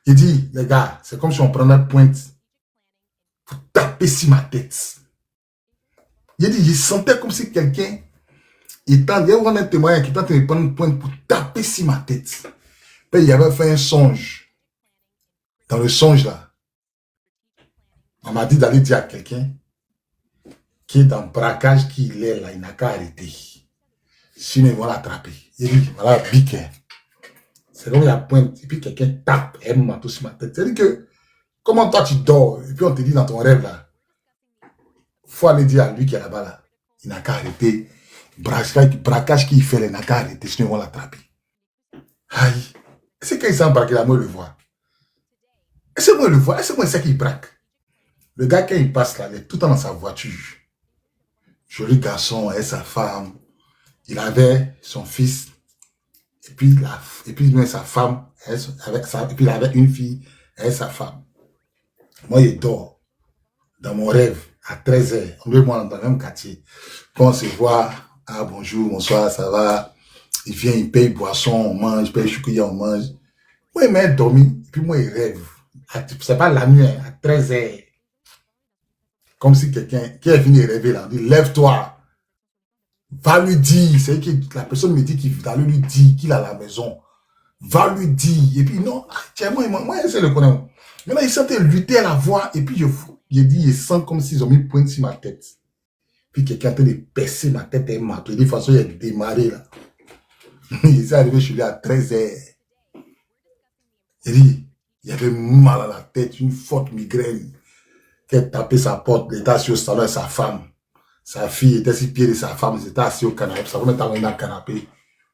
Il dit, les gars, c'est comme si on prenait une pointe pour taper sur ma tête. Il dit, il sentait comme si quelqu'un, il y avait un témoin qui tentait de prendre une pointe pour taper sur ma tête. Puis il avait fait un songe. Dans le songe là, on m'a dit d'aller dire à quelqu'un qui est dans le braquage qu'il est là, il n'a qu'à arrêter. Sinon, ils vont l'attraper. Il dit, voilà, bique. C'est comme il y a pointe, et puis quelqu'un tape un marteau sur ma tête. C'est-à-dire que, comment toi tu dors, et puis on te dit dans ton rêve là, faut aller dire à lui qui est là-bas là, il n'a qu'à arrêter. Braquage qu'il fait, il n'a qu'à arrêter, sinon ils vont l'attraper. Aïe. C'est quand il s'en braque, là, moi, je le vois. Est-ce que moi, je le vois? Est-ce que moi, c'est qu'il braque? Le gars, quand il passe là, il est tout le temps dans sa voiture. Joli garçon et sa femme. Il avait son fils. Et puis même sa femme. Et puis il avait une fille et sa femme. Moi, il dort. Dans mon rêve, à 13h. On est moi dans le même quartier. Quand on se voit, ah bonjour, bonsoir, ça va. Il vient, il paye boisson, on mange, il paye choukouya, on mange. Moi, il m'a dormi, puis moi, il rêve. C'est pas la nuit, à 13h. Comme si quelqu'un qui est venu rêver là, dit, lève-toi. Va lui dire, c'est que la personne me dit qu'il va lui dire qu'il est à la maison. Va lui dire. Et puis non, tiens, moi, j'essaie de le connaître. Maintenant, il sentait lutter à la voix, et puis il dit, il sent comme s'ils ont mis pointe sur ma tête. Puis quelqu'un est en train de percer ma tête et ma tête. De toute façon, il a démarré là. Il s'est arrivé chez lui à 13h. Il dit, il avait mal à la tête, une forte migraine. Qui a tapé sa porte, il était assis au salon avec sa femme. Sa fille était sur le pied de sa femme, ils étaient assis au canapé. Sa femme était dans le canapé.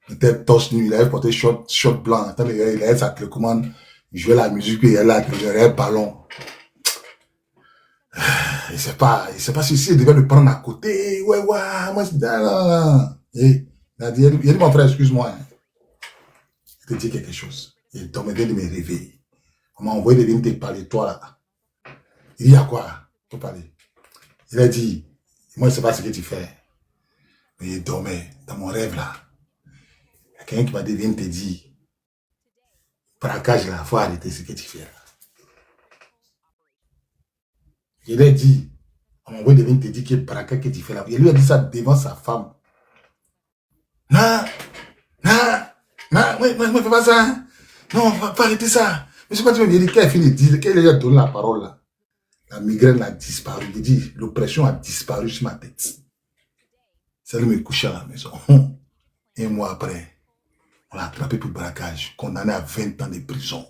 Il était torse nu, il avait porté short blanc. Il avait sa télécommande, il jouait la musique, puis il avait un ballon. Il sait pas si il devait le prendre à côté. Ouais, moi c'est là. Et il a dit, mon frère, excuse-moi. Hein. Je te dis quelque chose. Il dormait de me réveiller. On m'a envoyé de venir te parler, toi là. Il dit, à quoi? Pour parler. Il a dit, moi je sais pas ce que tu fais. Mais il dormait dans mon rêve là. Il y a quelqu'un qui m'a dit, viens te dire, braquage là, faut arrêter ce que tu fais là. Il a dit, on m'a envoyé de venir te dire que braquage que tu fais là. Il lui a dit ça devant sa femme. Non, fais pas ça. Hein. Non, faut arrêter ça. Mais c'est pas tu me dis, qu'elle finit de dire, qu'elle a donné la parole là. La migraine a disparu. Il dit, l'oppression a disparu sur ma tête. Ça lui me coucher à la maison. Un mois après, on l'a attrapé pour braquage, condamné à 20 ans de prison.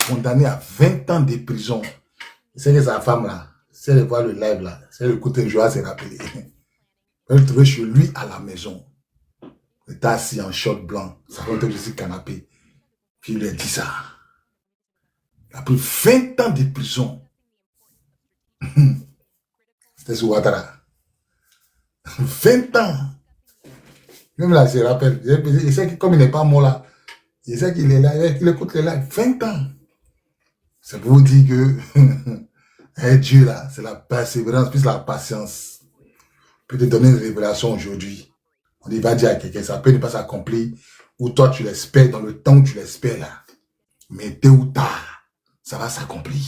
Condamné à 20 ans de prison. C'est que sa femme là, si elle voit le live là, si elle écoute un jour, elle s'est rappelée. Elle trouvait chez lui à la maison. Il était assis en short blanc, sa femme était sur le canapé. Puis il lui a dit ça. Il a pris 20 ans de prison. C'était sur Ouattara. 20 ans. Même là, je me rappelle. Il sait que comme il n'est pas mort là, il sait qu'il est là, il écoute les lives. 20 ans. C'est pour vous dire que Dieu là, c'est la persévérance plus la patience. Peut te donner une révélation aujourd'hui. On dit, va dire à quelqu'un, ça peut ne pas s'accomplir, ou toi tu l'espères dans le temps où tu l'espères là. Mais tôt ou tard, ça va s'accomplir.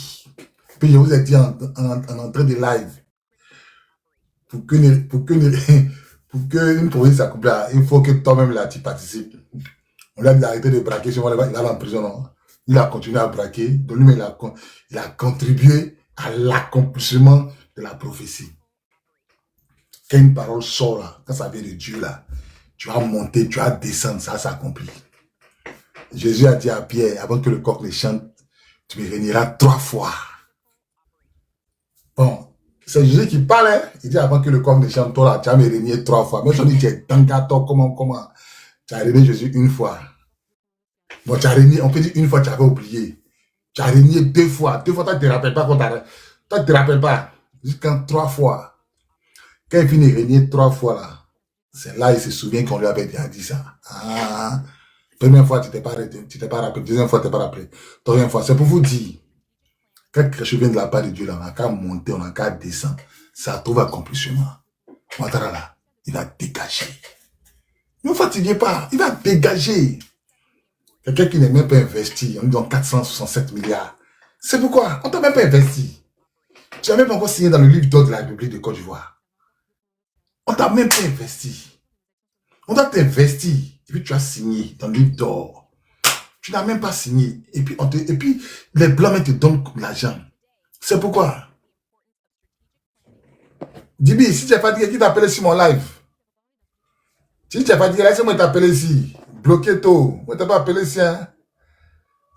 Puis je vous ai dit en entrée de live, pour qu'une promesse s'accomplisse, il faut que toi-même là, tu participes. On lui a dit d'arrêter de braquer, il va en prison. Non? Il a continué à braquer, donc lui, il a contribué à l'accomplissement de la prophétie. Quand une parole sort là, quand ça vient de Dieu là, tu vas monter, tu vas descendre, ça s'accomplit. Jésus a dit à Pierre, avant que le coq ne chante, tu me régneras 3 fois. Bon, c'est Jésus qui parle, hein? Il dit avant que le coq ne chante, toi là, tu vas me régner 3 fois. Mais si on dit, tu es tangato, comment? Tu as régné Jésus 1 fois. Bon, tu as régné, on peut dire 1 fois, tu avais oublié. Tu as régné 2 fois. 2 fois, toi, tu ne te rappelles pas quand tu as... Toi, tu ne te rappelles pas. Jusqu'en 3 fois. Quand il finit de régner 3 fois là, c'est là il se souvient qu'on lui avait bien dit ça. Ah, première fois, tu t'es pas rappelé. Deuxième fois, tu t'es pas rappelé. Troisième fois, c'est pour vous dire, quand quelque chose vient de la part de Dieu, là, on n'a qu'à monter, on n'a qu'à descendre. Ça trouve accomplissement. Ouattara là, il va dégager. Ne vous fatiguez pas, il va dégager. Quelqu'un qui n'est même pas investi, on lui donne 467 milliards. C'est pourquoi on t'a même pas investi. Tu n'as même pas encore signé dans le livre d'or de la République de Côte d'Ivoire. On t'a même pas investi. On t'a investi. Et puis tu as signé dans le livre d'or. Tu n'as même pas signé. Et puis, les blancs te donnent l'argent. C'est pourquoi. Dibi, si tu n'as pas dit qui t'appelle sur mon live. Si tu n'as pas dit, laisse-moi t'appeler ici. Bloqué tôt. Moi, tu n'as pas appelé ici. Hein.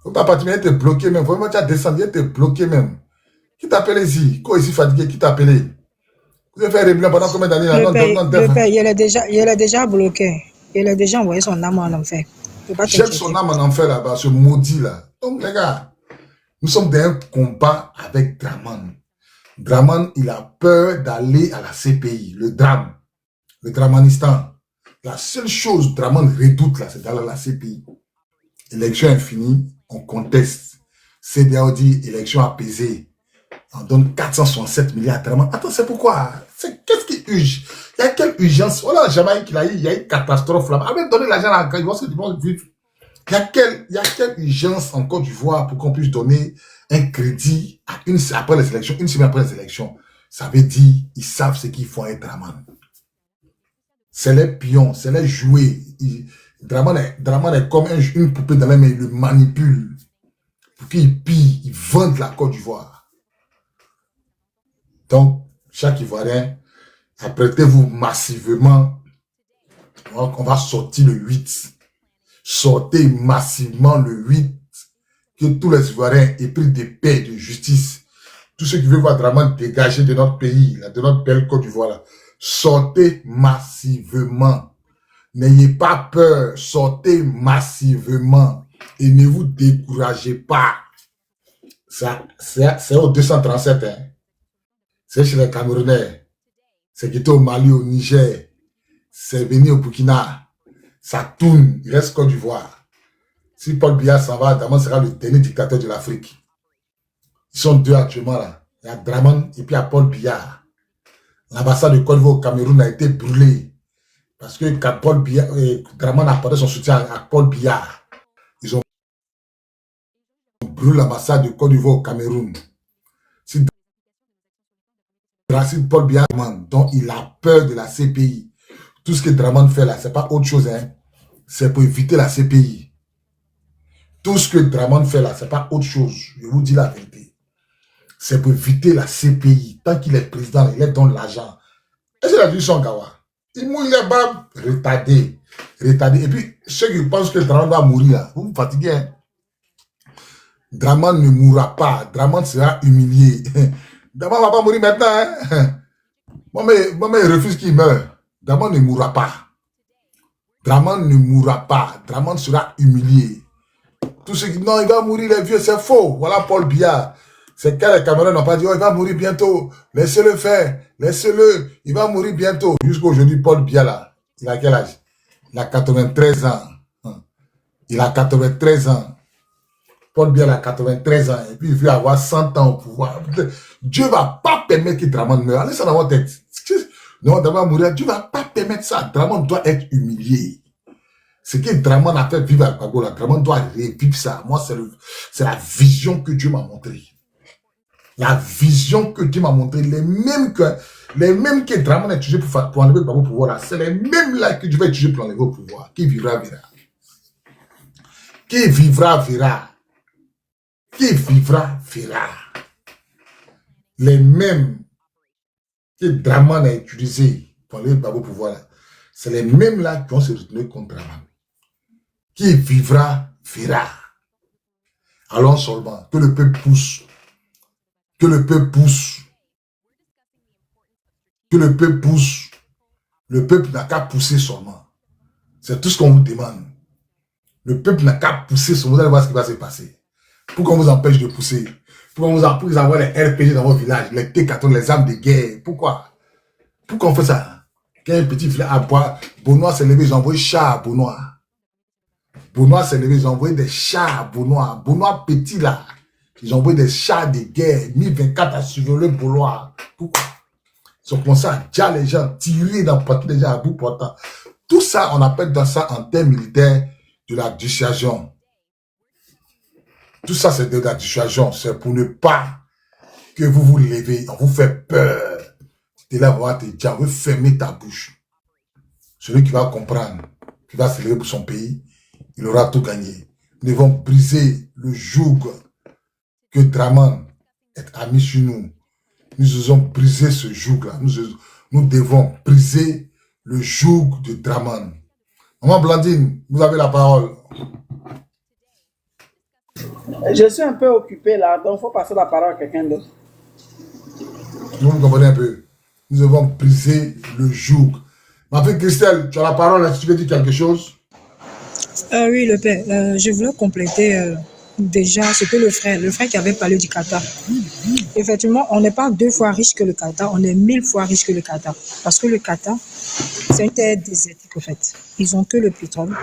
Faut pas partir, mais te bloquer même. Faut même tu as descendu, te bloquer même. Qui t'appelle ici? Quoi ici fatigué? Qui t'appelle? Vous avez fait réunion pendant combien d'années? Le père, il est déjà bloqué. Il a déjà envoyé son âme en enfer. Jette son âme en enfer là-bas, ce maudit là. Donc les gars, nous sommes dans un combat avec Draman. Draman, il a peur d'aller à la CPI. Le Dramanistan. La seule chose que Draman redoute là, c'est d'aller à la CPI. Élection infinie, on conteste. CDAO dit élection apaisée. On donne 467 milliards à Draman. Attends, c'est pourquoi? Qu'est-ce qui urge? Il y a quelle urgence? Voilà, Jamaïque, il y a une catastrophe là-bas. Avec donner l'argent à la Côte d'Ivoire, il y a quelle urgence en Côte d'Ivoire pour qu'on puisse donner un crédit à après les élections, une semaine après les élections? Ça veut dire, ils savent ce qu'ils font avec Draman. C'est les pions, c'est les jouets. Draman est comme une poupée dans les mains, il le manipule. Pour qu'il pille, il vende la Côte d'Ivoire. Donc, chaque Ivoirien, apprêtez-vous massivement. On va sortir le 8. Sortez massivement le 8. Que tous les Ivoiriens aient pris de paix, de justice. Tous ceux qui veulent voir Dramane dégager de notre pays, de notre belle Côte d'Ivoire, sortez massivement. N'ayez pas peur, sortez massivement. Et ne vous découragez pas. C'est au 237. Hein. C'est chez les Camerounais. C'est quitté au Mali, au Niger. C'est venu au Burkina. Ça tourne. Il reste Côte d'Ivoire. Si Paul Biya s'en va, Dramane sera le dernier dictateur de l'Afrique. Ils sont deux actuellement là. Il y a Dramane et puis il y a Paul Biya. L'ambassade de Côte d'Ivoire au Cameroun a été brûlée. Parce que quand Paul Biya, Dramane a apporté son soutien à Paul Biya. Ils ont brûlé l'ambassade de Côte d'Ivoire au Cameroun. Si Paul Biya, dont il a peur de la CPI, tout ce que Dramane fait là, c'est pas autre chose, hein. C'est pour éviter la CPI. Tout ce que Dramane fait là, c'est pas autre chose. Je vous dis la vérité. C'est pour éviter la CPI. Tant qu'il est président, il est dans l'argent. Est-ce qu'il a vu son gawa? Il mouille les barbes. Retardé. Retardé. Et puis, ceux qui pensent que Dramane va mourir là, vous vous fatiguez. Hein? Dramane ne mourra pas. Dramane sera humilié. Dramane ne va pas mourir maintenant. Hein? Moi, il refuse qu'il meure. Dramane ne mourra pas. Dramane ne mourra pas. Dramane sera humilié. Tous ceux qui disent non, il va mourir, les vieux, c'est faux. Voilà Paul Biya. C'est que les Camerounais n'ont pas dit, oh, il va mourir bientôt. Laissez-le faire. Laissez-le. Il va mourir bientôt. Jusqu'à aujourd'hui, Paul Biya, là, il a quel âge? Il a 93 ans. Il a 93 ans. Paul Biya a 93 ans. Et puis, il veut avoir 100 ans au pouvoir. Dieu ne va pas permettre que Dramane meure. Allez ça dans votre tête. Non, Dramane va mourir. Dieu ne va pas permettre ça. Dramane doit être humilié. Ce que Dramane a fait vivre à Pagola, Dramane doit revivre ça. Moi, c'est la vision que Dieu m'a montrée. La vision que Dieu m'a montrée, les mêmes que Dramane a utilisé pour enlever Gbagbo au pouvoir, c'est les mêmes là que Dieu va utiliser pour enlever au pouvoir. Qui vivra, verra. Qui vivra, verra. Qui vivra, verra. Les mêmes que Dramane a utilisé pour enlever Gbagbo au pouvoir, c'est les mêmes là qui vont se retourner contre Dramane. Qui vivra, verra. Allons seulement, que le peuple pousse. Que le peuple pousse. Que le peuple pousse. Le peuple n'a qu'à pousser seulement. C'est tout ce qu'on vous demande. Le peuple n'a qu'à pousser seulement. Vous allez voir ce qui va se passer. Pourquoi on vous empêche de pousser? Pourquoi on vous empêche d'avoir les RPG dans vos villages, les T-14, les armes de guerre? Pourquoi? Pourquoi on fait ça? Quand un petit filet à boire, Benoît s'est levé, ils ont envoyé char à Benoît. Benoît s'est levé, ils ont envoyé des chars à Benoît. Benoît petit là, ils ont envoyé des chars de guerre, 1024 à survoler Benoît. Pourquoi? Ils ont commencé à dire les gens, tirer dans partout les gens à bout portant. Tout ça, on appelle dans ça en termes militaires de la dissuasion. Tout ça, c'est de la dissuasion. C'est pour ne pas que vous vous levez, on vous fait peur. Tu es là, on va te dire, on veut fermer ta bouche. Celui qui va comprendre, qui va se lever pour son pays, il aura tout gagné. Nous devons briser le joug que Dramane a mis sur nous. Nous devons briser ce joug-là. Nous devons briser le joug de Dramane. Maman Blandine, vous avez la parole. Je suis un peu occupé là, donc il faut passer la parole à quelqu'un d'autre. Vous me comprenez un peu? Nous devons briser le joug. Ma fille Christelle, tu as la parole, est-ce que tu veux dire quelque chose? Oui, le père, je voulais compléter déjà ce que le frère qui avait parlé du Qatar. Effectivement, on n'est pas 2 fois riche que le Qatar, on est 1000 fois riche que le Qatar. Parce que le Qatar, c'est une terre désertique en fait. Ils ont que le pétrole.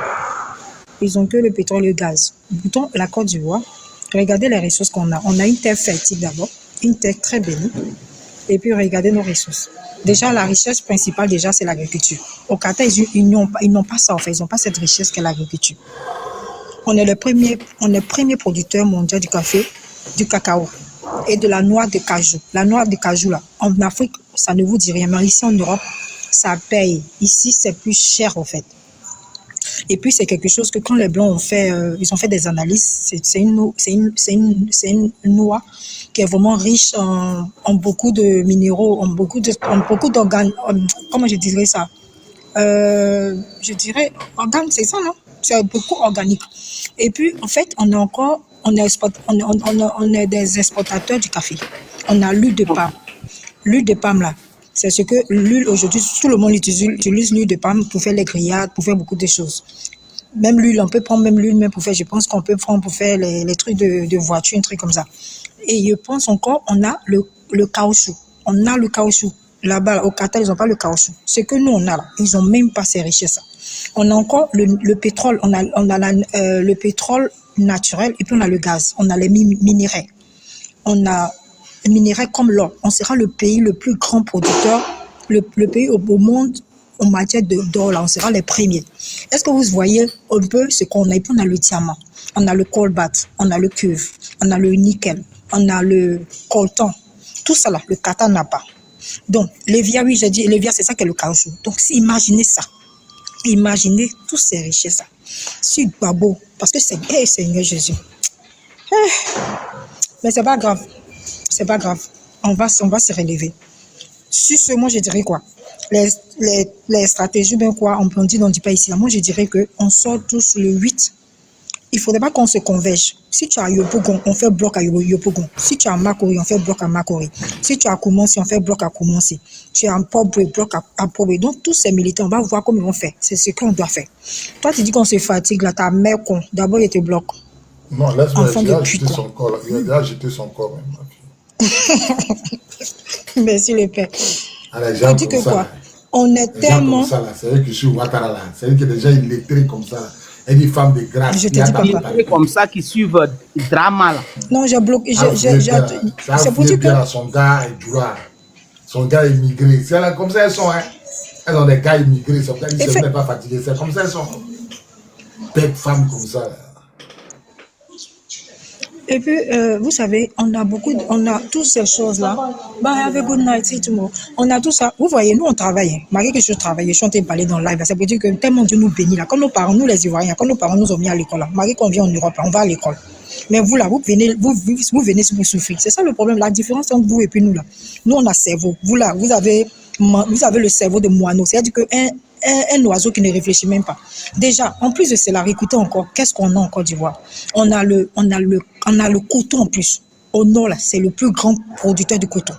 Ils ont que le pétrole et le gaz. Pourtant, la Côte d'Ivoire, regardez les ressources qu'on a. On a une terre fertile d'abord, une terre très bénie. Et puis, regardez nos ressources. Déjà, la richesse principale, déjà, c'est l'agriculture. Au Qatar, ils n'ont pas ça, en fait. Ils n'ont pas cette richesse qu'est l'agriculture. On est le premier producteur mondial du café, du cacao et de la noix de cajou. La noix de cajou, là, en Afrique, ça ne vous dit rien. Mais ici, en Europe, ça paye. Ici, c'est plus cher, en fait. Et puis, c'est quelque chose que quand les Blancs ont fait, ils ont fait des analyses, c'est une noix qui est vraiment riche en beaucoup de minéraux, en beaucoup d'organes, comment je dirais ça? Je dirais organes, c'est ça, non? C'est beaucoup organique. Et puis, en fait, on est des exportateurs du café. On a l'huile de palme. L'huile de palme, là, c'est ce que l'huile, aujourd'hui, tout le monde utilise l'huile de palme pour faire les grillades, pour faire beaucoup de choses. Même l'huile, on peut prendre même l'huile même pour faire, je pense qu'on peut prendre pour faire les trucs de voiture, un truc comme ça. Et je pense encore, on a le caoutchouc. On a le caoutchouc. Là-bas, au Qatar, ils n'ont pas le caoutchouc. Ce que nous, on a là, ils n'ont même pas ces richesses. On a encore le pétrole, on a le pétrole naturel et puis on a le gaz, on a les minéraux. On a les minéraux comme l'or. On sera le pays le plus grand producteur, le pays au monde en matière d'or, là, on sera les premiers. Est-ce que vous voyez un peu ce qu'on a? Et puis on a le diamant, on a le cobalt, on a le cuivre, on a le nickel, on a le coltan. Tout ça là, le Qatar n'a pas. Donc, l'évia, oui, j'ai dit, l'évia, c'est ça qui est le caoutchouc. Donc, imaginez ça. Imaginez toutes ces richesses-là. C'est pas beau. Parce que c'est, Seigneur Jésus. Mais c'est pas grave. C'est pas grave. On va se relever. Sur ce, moi, je dirais quoi? Les stratégies, ben quoi, on peut dire, on ne dit pas ici. Là. Moi, je dirais qu'on sort tous le 8. Il ne faudrait pas qu'on se converge. Si tu as Yopougon, on fait bloc à Yopougon. Si tu as Makori, on fait bloc à Makori. Si tu as Koumonsi, on fait bloc à Koumonsi. Tu as Pobwe, bloc à Pobwe. Donc, tous ces militants, on va voir comment ils vont faire. C'est ce qu'on doit faire. Toi, tu dis qu'on se fatigue, là, ta mère, con. D'abord, il te bloque. Non, laisse-moi, Enfant il de a pute, jeté quoi. son corps. Il a déjà jeté son corps, même. Merci, le père. Alors, les On gens dit comme que ça, quoi? là. On est Les gens tellement... comme ça, là. C'est vrai que je suis Ouattara, là. C'est vrai que déjà, il est très comme ça. Et des femmes de grâce. Je te dis, papa. C'est comme ça qui suivent le drama là. Non, j'ai bloqué. C'est pour dire que... Son gars est Djoura. Son gars est immigré. C'est là, comme ça elles sont, hein. Elles ont des gars immigrés. Son gars, ils ne sont pas fatigués. C'est comme ça elles sont. Belles femmes comme ça, là. Et puis, vous savez, on a toutes ces choses-là. Bye, have a good night, see you tomorrow. On a tout ça. Vous voyez, nous, on travaille. Malgré que je travaille, je suis en train de parler dans le live. Ça veut dire que tellement Dieu nous bénit là. Quand nos parents, nous les Ivoiriens, quand nos parents nous ont mis à l'école là, malgré qu'on vient en Europe là, on va à l'école. Mais vous là, vous venez pour souffrir. C'est ça le problème. La différence entre vous et puis nous là. Nous, on a cerveau. Vous là, vous avez le cerveau de moineau. C'est-à-dire qu'un oiseau qui ne réfléchit même pas. Déjà, en plus de cela, écoutez encore, qu'est-ce qu'on a en Côte d'Ivoire? On a le coton en plus. Au nord, là, c'est le plus grand producteur de coton.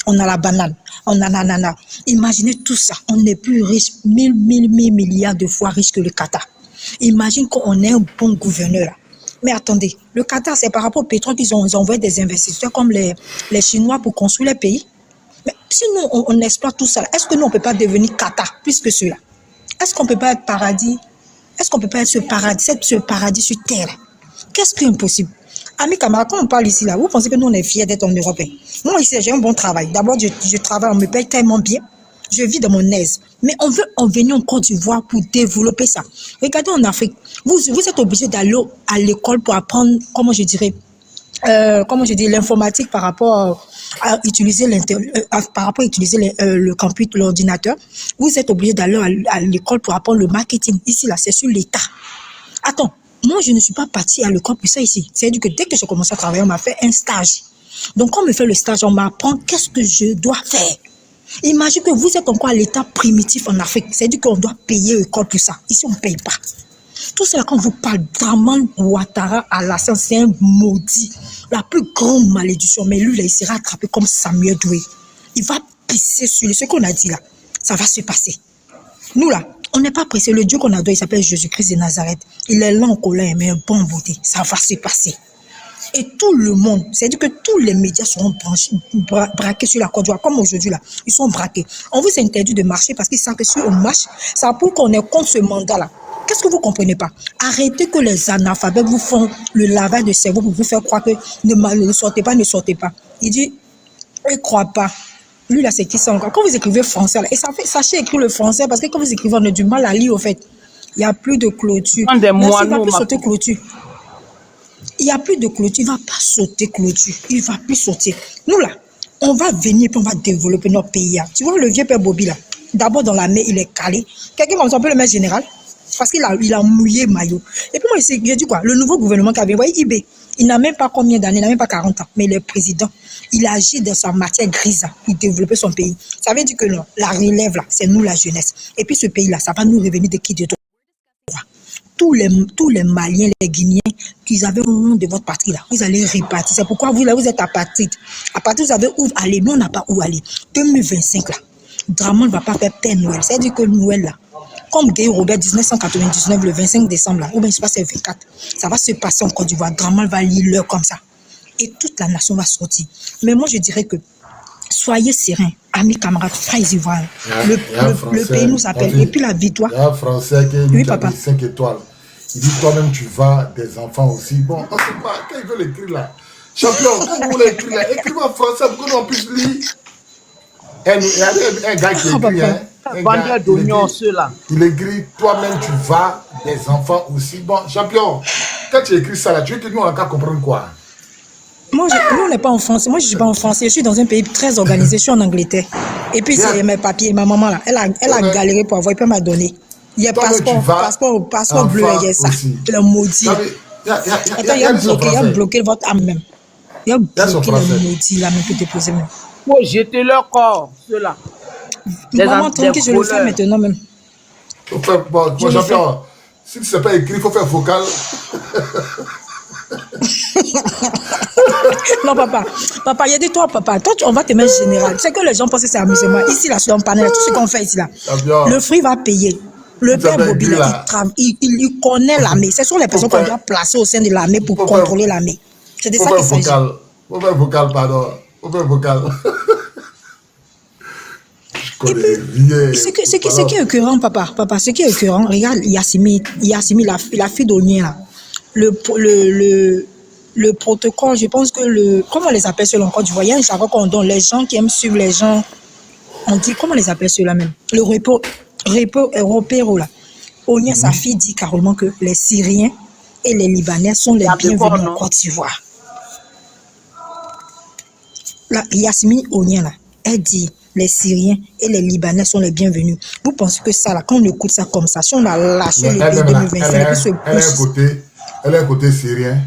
On a la banane, on a l'ananas. Imaginez tout ça. On est plus riche, 1000 milliards de fois riche que le Qatar. Imagine qu'on est un bon gouverneur là. Mais attendez, le Qatar, c'est par rapport au pétrole qu'ils ont envoyé des investisseurs comme les Chinois pour construire les pays. Mais si nous, on exploite tout ça, est-ce que nous, on ne peut pas devenir Qatar plus que cela? Est-ce qu'on ne peut pas être paradis? Est-ce qu'on ne peut pas être ce paradis sur terre? Qu'est-ce qui est impossible? Amis camarades, quand on parle ici, là, vous pensez que nous, on est fiers d'être en Europe? Moi, ici, j'ai un bon travail. D'abord, je travaille, on me paye tellement bien. Je vis dans mon aise. Mais on veut en venir en Côte d'Ivoire pour développer ça. Regardez en Afrique, vous êtes obligé d'aller à l'école pour apprendre, l'informatique par rapport à utiliser le computer, l'ordinateur. Vous êtes obligé d'aller à l'école pour apprendre le marketing. Ici, là, c'est sur l'État. Attends, moi, je ne suis pas partie à l'école pour ça ici. C'est-à-dire que dès que j'ai commencé à travailler, on m'a fait un stage. Donc, quand on me fait le stage, on m'apprend qu'est-ce que je dois faire. Imagine que vous êtes encore à l'état primitif en Afrique. C'est-à-dire qu'on doit payer l'école pour ça. Ici, on ne paye pas. Tout cela, quand on vous parle d'Amman Ouattara Alassane, c'est un maudit. La plus grande malédiction. Mais lui, là, il sera attrapé comme Samuel Doué. Il va pisser sur lui. Ce qu'on a dit là, ça va se passer. Nous, là, on n'est pas pressé. Le Dieu qu'on adore, il s'appelle Jésus-Christ de Nazareth. Il est lent en colère, mais un bon beauté. Ça va se passer. Et tout le monde, c'est-à-dire que tous les médias seront braqués sur la Côte d'Ivoire, comme aujourd'hui là, ils sont braqués. On vous interdit de marcher parce qu'ils savent que si on marche, ça prouve qu'on est contre ce mandat-là. Qu'est-ce que vous ne comprenez pas? Arrêtez que les analphabètes vous font le lavage de cerveau pour vous faire croire que ne sortez pas. Il dit, il ne croit pas. Lui là, c'est qui ça encore? Quand vous écrivez français, là, et sachez écrire le français parce que quand vous écrivez, on a du mal à lire au fait. Il n'y a plus de clôture. Il ne va plus sauter clôture. Il n'y a plus de clôture, il ne va pas sauter clôture, il ne va plus sauter. Nous là, on va venir et on va développer notre pays. Tu vois le vieux père Bobby là, d'abord dans la mer, il est calé. Quelqu'un comme ça, on peut le mettre général. Parce il a mouillé maillot. Et puis moi, j'ai dit quoi? Le nouveau gouvernement qui avait, vous voyez, IB, il n'a même pas combien d'années, il n'a même pas 40 ans. Mais le président, il agit dans sa matière grise. Il développait son pays. Ça veut dire que non, la relève, là, c'est nous, la jeunesse. Et puis ce pays-là, ça va nous revenir de qui de droit. Tous les Maliens, les Guinéens, qui avaient honte de votre patrie, là, vous allez répartir. C'est pourquoi vous, là, vous êtes apatride. Apatride, vous avez où aller. Nous, on n'a pas où aller. 2025, là, Dramane ne va pas faire Père Noël. C'est-à-dire que Noël, là, comme Guy Robert 1999, le 25 décembre, là, ou bien je passe le 24, ça va se passer en Côte d'Ivoire. Dramane va lire l'heure comme ça. Et toute la nation va sortir. Mais moi, je dirais que soyez sereins, amis, camarades, frères ivoiriens. Le pays nous appelle. Et puis la victoire. Il y a un Français qui oui, papa. 5 étoiles. Il dit toi-même, tu vas des enfants aussi. Bon, on ne sait pas. Quand il veut l'écrire là, champion, quand vous voulez écrire là, écrivez en français pour que l'on puisse lire. Il y a un gars qui écrit, hein. Vendeur d'oignons, ceux-là. Il écrit toi-même, tu vas des enfants aussi. Bon, champion, quand tu écris ça là, tu veux que nous, on n'a qu'à comprendre quoi? Moi, nous, on n'est pas en France. Moi, je ne suis pas en France. Je suis dans un pays très organisé. Je suis en Angleterre. Et puis, c'est mes papiers. Ma maman, là, elle a galéré pour avoir. Elle peut m'a donner. Il y a passeport bleu, il y a ça. Le maudit. Attends, il a bloqué votre âme même. Il a bloqué le maudit, là, même, que déposer même. Faut jeter leur corps, ceux-là. Maman, tranquille, je le fais maintenant même. Bon, champion, si tu ne sais pas écrire, il faut faire vocal. Non, papa, il y a des toi, papa. Toi, on va te mettre général. Tu sais que les gens pensent que c'est amusement. Ici, là, sur le panel, tout ce qu'on fait ici, là. Le fruit va payer. Le père Bobby, il connaît l'armée. Ce sont les personnes qu'on doit placer au sein de l'armée pour contrôler l'armée. C'est de ça qu'il s'agit. Faut faire vocal, pardon. Faut faire vocal. Ce qui est écœurant, papa, ce qui est écœurant, regarde Yassimi, la fille d'Olien, là. Le protocole, je pense que comment on les appelle ceux-là encore, tu vois, il y a un jargon qu'on donne, les gens qui aiment suivre les gens, on dit, comment on les appelle ceux-là même? Le repéro, là. Olien, sa fille dit carrément que les Syriens et les Libanais sont les bienvenus en Côte d'Ivoire. Là, Yassimi Olien, là, elle dit, les Syriens et les Libanais sont les bienvenus. Vous pensez que ça, là, quand on écoute ça comme ça, si on a lâché le pays 2025, elle est un côté syrien.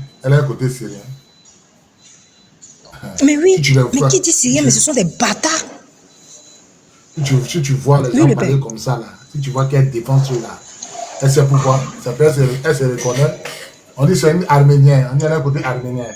Mais oui, mais qui dit syrien, mais ce sont des bâtards. Si tu vois les gens parler comme ça, là, si tu vois qu'elle défend ceux-là, elle sait pourquoi. Elle se reconnaît. On dit c'est une arménienne, on est un côté arménien.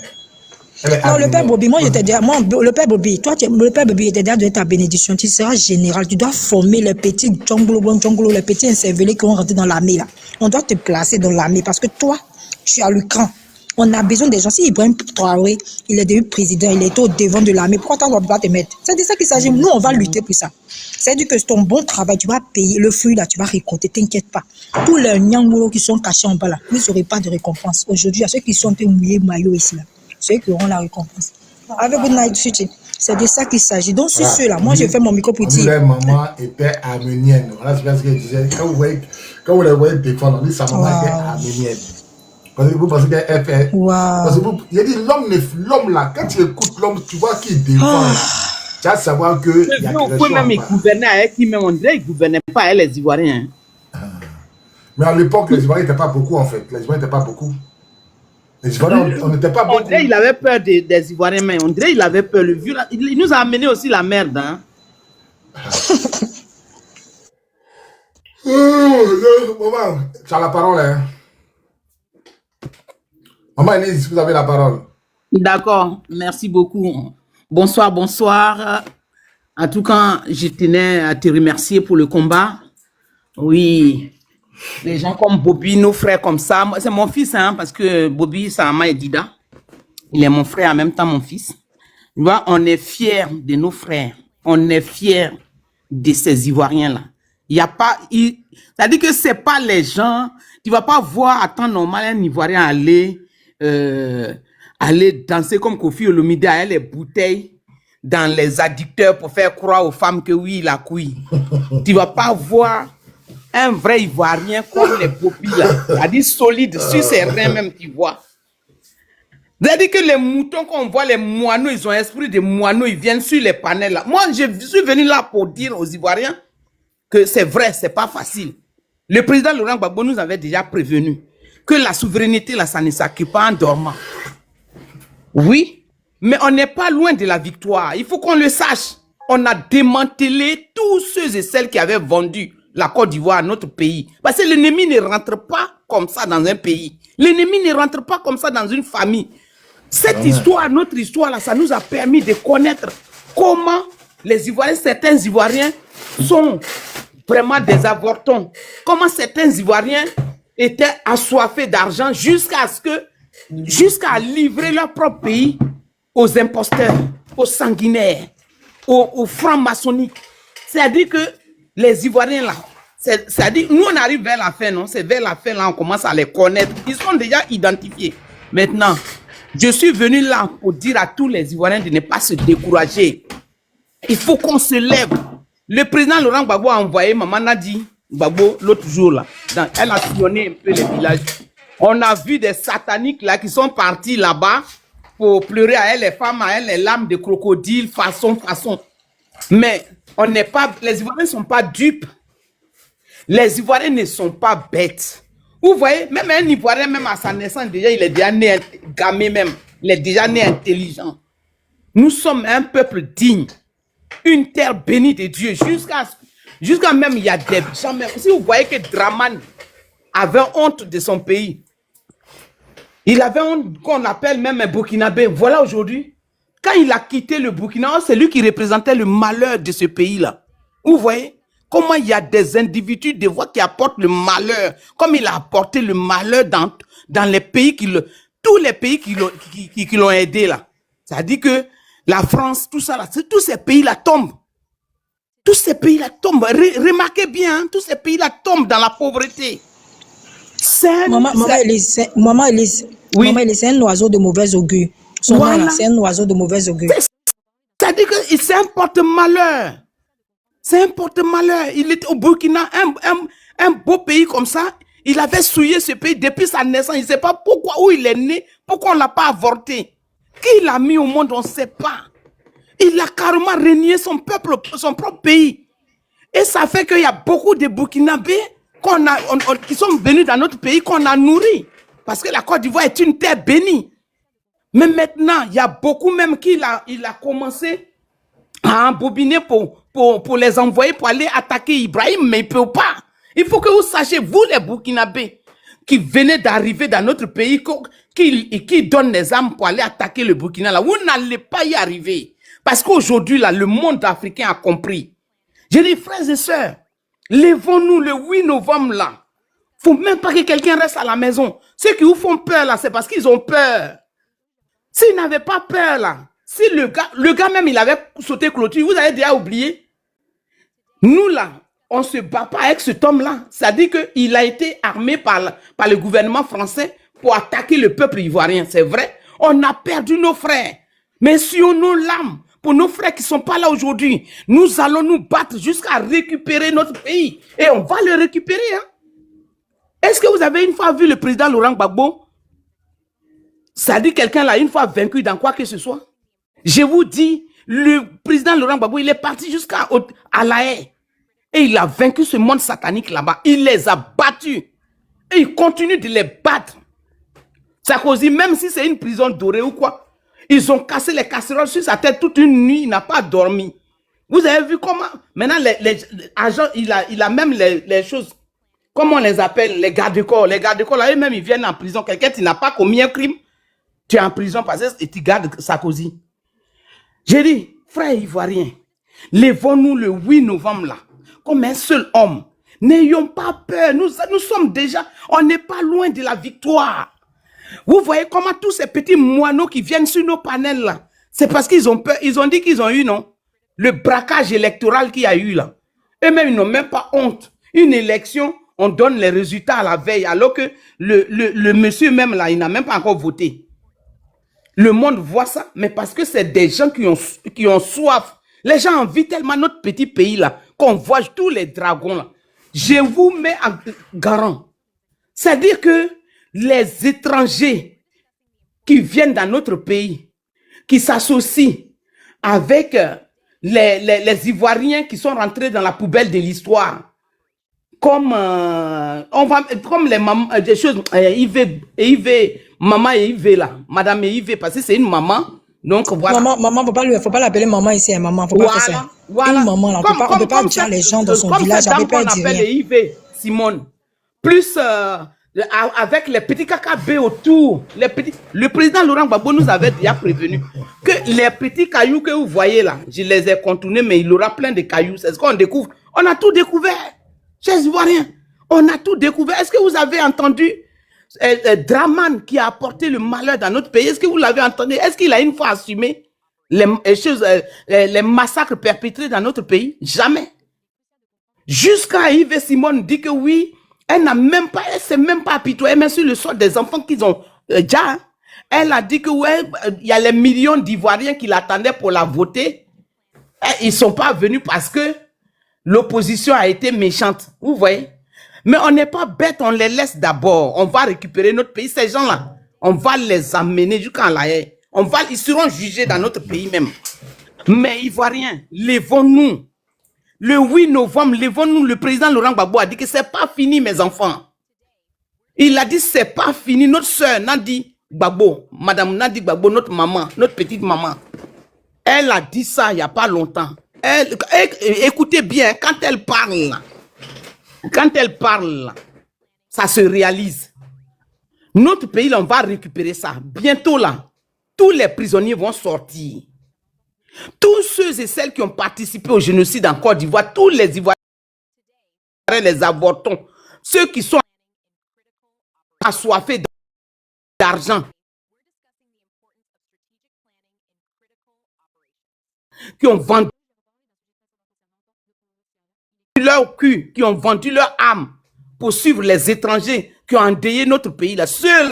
Non, le père Bobby, le père Bobby, toi, le père Bobby était déjà de ta bénédiction, tu seras général, tu dois former les petits djongolo, les petits incervelés qui vont rentrer dans l'armée, là. On doit te placer dans l'armée parce que toi, tu as le cran. On a besoin des gens. Si Ibrahim Traoré, il est devenu président, il est au devant de l'armée, pourquoi tu ne vas pas te mettre? C'est de ça qu'il s'agit. Nous, on va lutter pour ça. C'est-à-dire que ton bon travail, tu vas payer le fruit, là, tu vas récolter, t'inquiète pas. Tous les nyangolo qui sont cachés en bas, là, vous n'aurez pas de récompense. Aujourd'hui, à ceux qui sont un peu mouillés maillot ici, là, ceux qui auront la récompense. Avec Good Night City, c'est de ça qu'il s'agit. Donc, sur ceux-là, moi, je fais mon micro pour dire. La maman était arménienne. Voilà, c'est parce qu'elle disait, quand vous les voyez défendre, on dit sa maman était arménienne. Parce que vous pensez qu'elle fait. Parce que il a dit l'homme là, quand tu écoutes l'homme, tu vois qu'il défend. Tu vas savoir que. Vous pouvez même gouverner avec qui même on dirait qu'ils ne gouvernaient pas avec les Ivoiriens. Mais à l'époque, les Ivoiriens n'étaient pas beaucoup en fait. Les Ivoiriens n'étaient pas beaucoup. Les Ivoiriens, on n'était pas beaucoup. On dirait qu'il avait peur des Ivoiriens, mais on dirait qu'il avait peur. Il nous a amené aussi la merde. Hein? Maman, tu as la parole. Hein? Maman Elise, vous avez la parole. D'accord, merci beaucoup. Bonsoir. En tout cas, je tenais à te remercier pour le combat. Oui, les gens comme Bobby, nos frères comme ça. C'est mon fils, hein, parce que Bobby, c'est Ama et Dida. Il est mon frère en même temps, mon fils. Tu vois, on est fiers de nos frères. On est fiers de ces Ivoiriens-là. Il n'y a pas... C'est-à-dire que ce n'est pas les gens... Tu ne vas pas voir à temps normal un Ivoirien aller danser comme Kofi Olomide avec les bouteilles dans les addicteurs pour faire croire aux femmes que oui, il a couille. Tu ne vas pas voir un vrai Ivoirien comme les Bobby là, c'est-à-dire solide sur ses reins même, tu vois. C'est-à-dire que les moutons qu'on voit, les moineaux, ils ont esprit de moineaux, ils viennent sur les panels là. Moi, je suis venu là pour dire aux Ivoiriens que c'est vrai, c'est pas facile. Le président Laurent Gbagbo nous avait déjà prévenu que la souveraineté, là, ça ne s'acquiert pas en dormant. Oui, mais on n'est pas loin de la victoire. Il faut qu'on le sache. On a démantelé tous ceux et celles qui avaient vendu la Côte d'Ivoire à notre pays. Parce que l'ennemi ne rentre pas comme ça dans un pays. L'ennemi ne rentre pas comme ça dans une famille. Cette histoire, notre histoire, là, ça nous a permis de connaître comment les Ivoiriens, certains Ivoiriens sont vraiment des avortons. Comment certains Ivoiriens étaient assoiffés d'argent jusqu'à livrer leur propre pays aux imposteurs, aux sanguinaires, aux francs-maçonniques. C'est-à-dire que les Ivoiriens là, c'est-à-dire nous on arrive vers la fin, non? C'est vers la fin là on commence à les connaître. Ils sont déjà identifiés. Maintenant, je suis venu là pour dire à tous les Ivoiriens de ne pas se décourager. Il faut qu'on se lève. Le président Laurent Gbagbo a envoyé Maman Nadi Gbagbo l'autre jour là. Elle a sillonné un peu les villages. On a vu des sataniques là qui sont partis là-bas pour pleurer à elle, les femmes, à elle, les larmes de crocodile, façon. Mais on n'est pas, les Ivoiriens ne sont pas dupes. Les Ivoiriens ne sont pas bêtes. Vous voyez, même un Ivoirien, même à sa naissance, déjà, il est déjà né gamé même. Il est déjà né intelligent. Nous sommes un peuple digne. Une terre bénie de Dieu. Jusqu'à même, il y a des gens, même, si vous voyez que Dramane avait honte de son pays, il avait honte qu'on appelle même un Burkinabé. Voilà aujourd'hui, quand il a quitté le Burkina, c'est lui qui représentait le malheur de ce pays-là. Vous voyez comment il y a des individus, des voix qui apportent le malheur, comme il a apporté le malheur dans les pays tous les pays qui l'ont aidé là. C'est-à-dire que la France, tout ça là, tous ces pays-là tombent. Tous ces pays-là tombent. Remarquez bien, hein, tous ces pays-là tombent dans la pauvreté. Maman Elise, oui. c'est un oiseau de mauvais augure. Son nom là, c'est un oiseau de mauvais augure. C'est-à-dire que c'est un porte-malheur. C'est un porte-malheur. Il était au Burkina, un beau pays comme ça. Il avait souillé ce pays depuis sa naissance. Il ne sait pas pourquoi, où il est né, pourquoi on ne l'a pas avorté. Qui l'a mis au monde, on ne sait pas. Il a carrément renié son peuple, son propre pays. Et ça fait qu'il y a beaucoup de Burkinabés qui sont venus dans notre pays, qu'on a nourris. Parce que la Côte d'Ivoire est une terre bénie. Mais maintenant, il y a beaucoup même il a commencé à embobiner pour les envoyer pour aller attaquer Ibrahim, mais il ne peut pas. Il faut que vous sachiez, vous les Burkinabés, qui venez d'arriver dans notre pays, qui donnent les armes pour aller attaquer le Burkina, là, vous n'allez pas y arriver. Parce qu'aujourd'hui, là, le monde africain a compris. J'ai dit, frères et sœurs, lèvons-nous le 8 novembre, là. Faut même pas que quelqu'un reste à la maison. Ceux qui vous font peur, là, c'est parce qu'ils ont peur. S'ils n'avaient pas peur, là, si le gars même, il avait sauté clôture, vous avez déjà oublié. Nous, là, on ne se bat pas avec cet homme-là. C'est-à-dire qu'il a été armé par le gouvernement français pour attaquer le peuple ivoirien. C'est vrai. On a perdu nos frères. Mais sur nos larmes, pour nos frères qui ne sont pas là aujourd'hui, nous allons nous battre jusqu'à récupérer notre pays. Et on va le récupérer. Hein? Est-ce que vous avez une fois vu le président Laurent Gbagbo? Ça dit quelqu'un là, une fois vaincu dans quoi que ce soit? Je vous dis, le président Laurent Gbagbo, il est parti jusqu'à La Haye. Et il a vaincu ce monde satanique là-bas. Il les a battus. Et il continue de les battre. Sarkozy, même si c'est une prison dorée ou quoi, ils ont cassé les casseroles sur sa tête toute une nuit. Il n'a pas dormi. Vous avez vu comment? Maintenant, les agents, il a même les choses. Comment on les appelle? Les gardes-corps. Les gardes-corps, là, eux-mêmes, ils viennent en prison. Quelqu'un qui n'a pas commis un crime, tu es en prison parce que tu gardes Sarkozy. J'ai dit, frères ivoiriens, lèvons-nous le 8 novembre là, comme un seul homme. N'ayons pas peur. Nous sommes déjà, on n'est pas loin de la victoire. Vous voyez comment tous ces petits moineaux qui viennent sur nos panels là, c'est parce qu'ils ont peur. Ils ont dit qu'ils ont eu, non? Le braquage électoral qu'il y a eu là. Eux-mêmes, ils n'ont même pas honte. Une élection, on donne les résultats à la veille, alors que le monsieur même là, il n'a même pas encore voté. Le monde voit ça, mais parce que c'est des gens qui ont soif. Les gens envient tellement notre petit pays là, qu'on voit tous les dragons là. Je vous mets en garant. C'est-à-dire que les étrangers qui viennent dans notre pays, qui s'associent avec les Ivoiriens qui sont rentrés dans la poubelle de l'histoire, comme on va comme les mamans, des choses, maman et Yves là, madame et Yves, parce que c'est une maman. Donc voilà. Maman, faut pas l'appeler maman ici, hein, maman, faut pas faire ça. Voilà. Une maman là, on peut pas dire les gens dans son village, comme avec cette dame pas qu'on dire appelle rien. Yves, Simone, plus avec les petits KKB autour, le président Laurent Gbagbo nous avait déjà prévenu que les petits cailloux que vous voyez là, je les ai contournés, mais il aura plein de cailloux. C'est ce qu'on découvre. On a tout découvert. Chers Ivoiriens, on a tout découvert. Est-ce que vous avez entendu Draman qui a apporté le malheur dans notre pays? Est-ce que vous l'avez entendu? Est-ce qu'il a une fois assumé les massacres perpétrés dans notre pays? Jamais. Jusqu'à Yves Simone dit que oui, elle s'est même pas apitoyée, mais sur le sort des enfants qu'ils ont déjà. Elle a dit que ouais, il y a les millions d'Ivoiriens qui l'attendaient pour la voter. Et ils sont pas venus parce que l'opposition a été méchante. Vous voyez? Mais on n'est pas bête, on les laisse d'abord. On va récupérer notre pays. Ces gens-là, on va les amener jusqu'en La Haye. Ils seront jugés dans notre pays même. Mais Ivoiriens, lèvons-nous. Le 8 novembre, lèvons-nous. Le président Laurent Gbagbo a dit que c'est pas fini, mes enfants. Il a dit c'est pas fini. Notre soeur Nadi Gbagbo, Madame Nadi Gbagbo, notre maman, notre petite maman, elle a dit ça il n'y a pas longtemps. Écoutez bien, quand elle parle, ça se réalise. Notre pays, là, on va récupérer ça. Bientôt, là, tous les prisonniers vont sortir. Tous ceux et celles qui ont participé au génocide en Côte d'Ivoire, tous les Ivoiriens, les avortons, ceux qui sont assoiffés d'argent, qui ont vendu leur cul, qui ont vendu leur âme pour suivre les étrangers qui ont endeuillé notre pays. Là. Ceux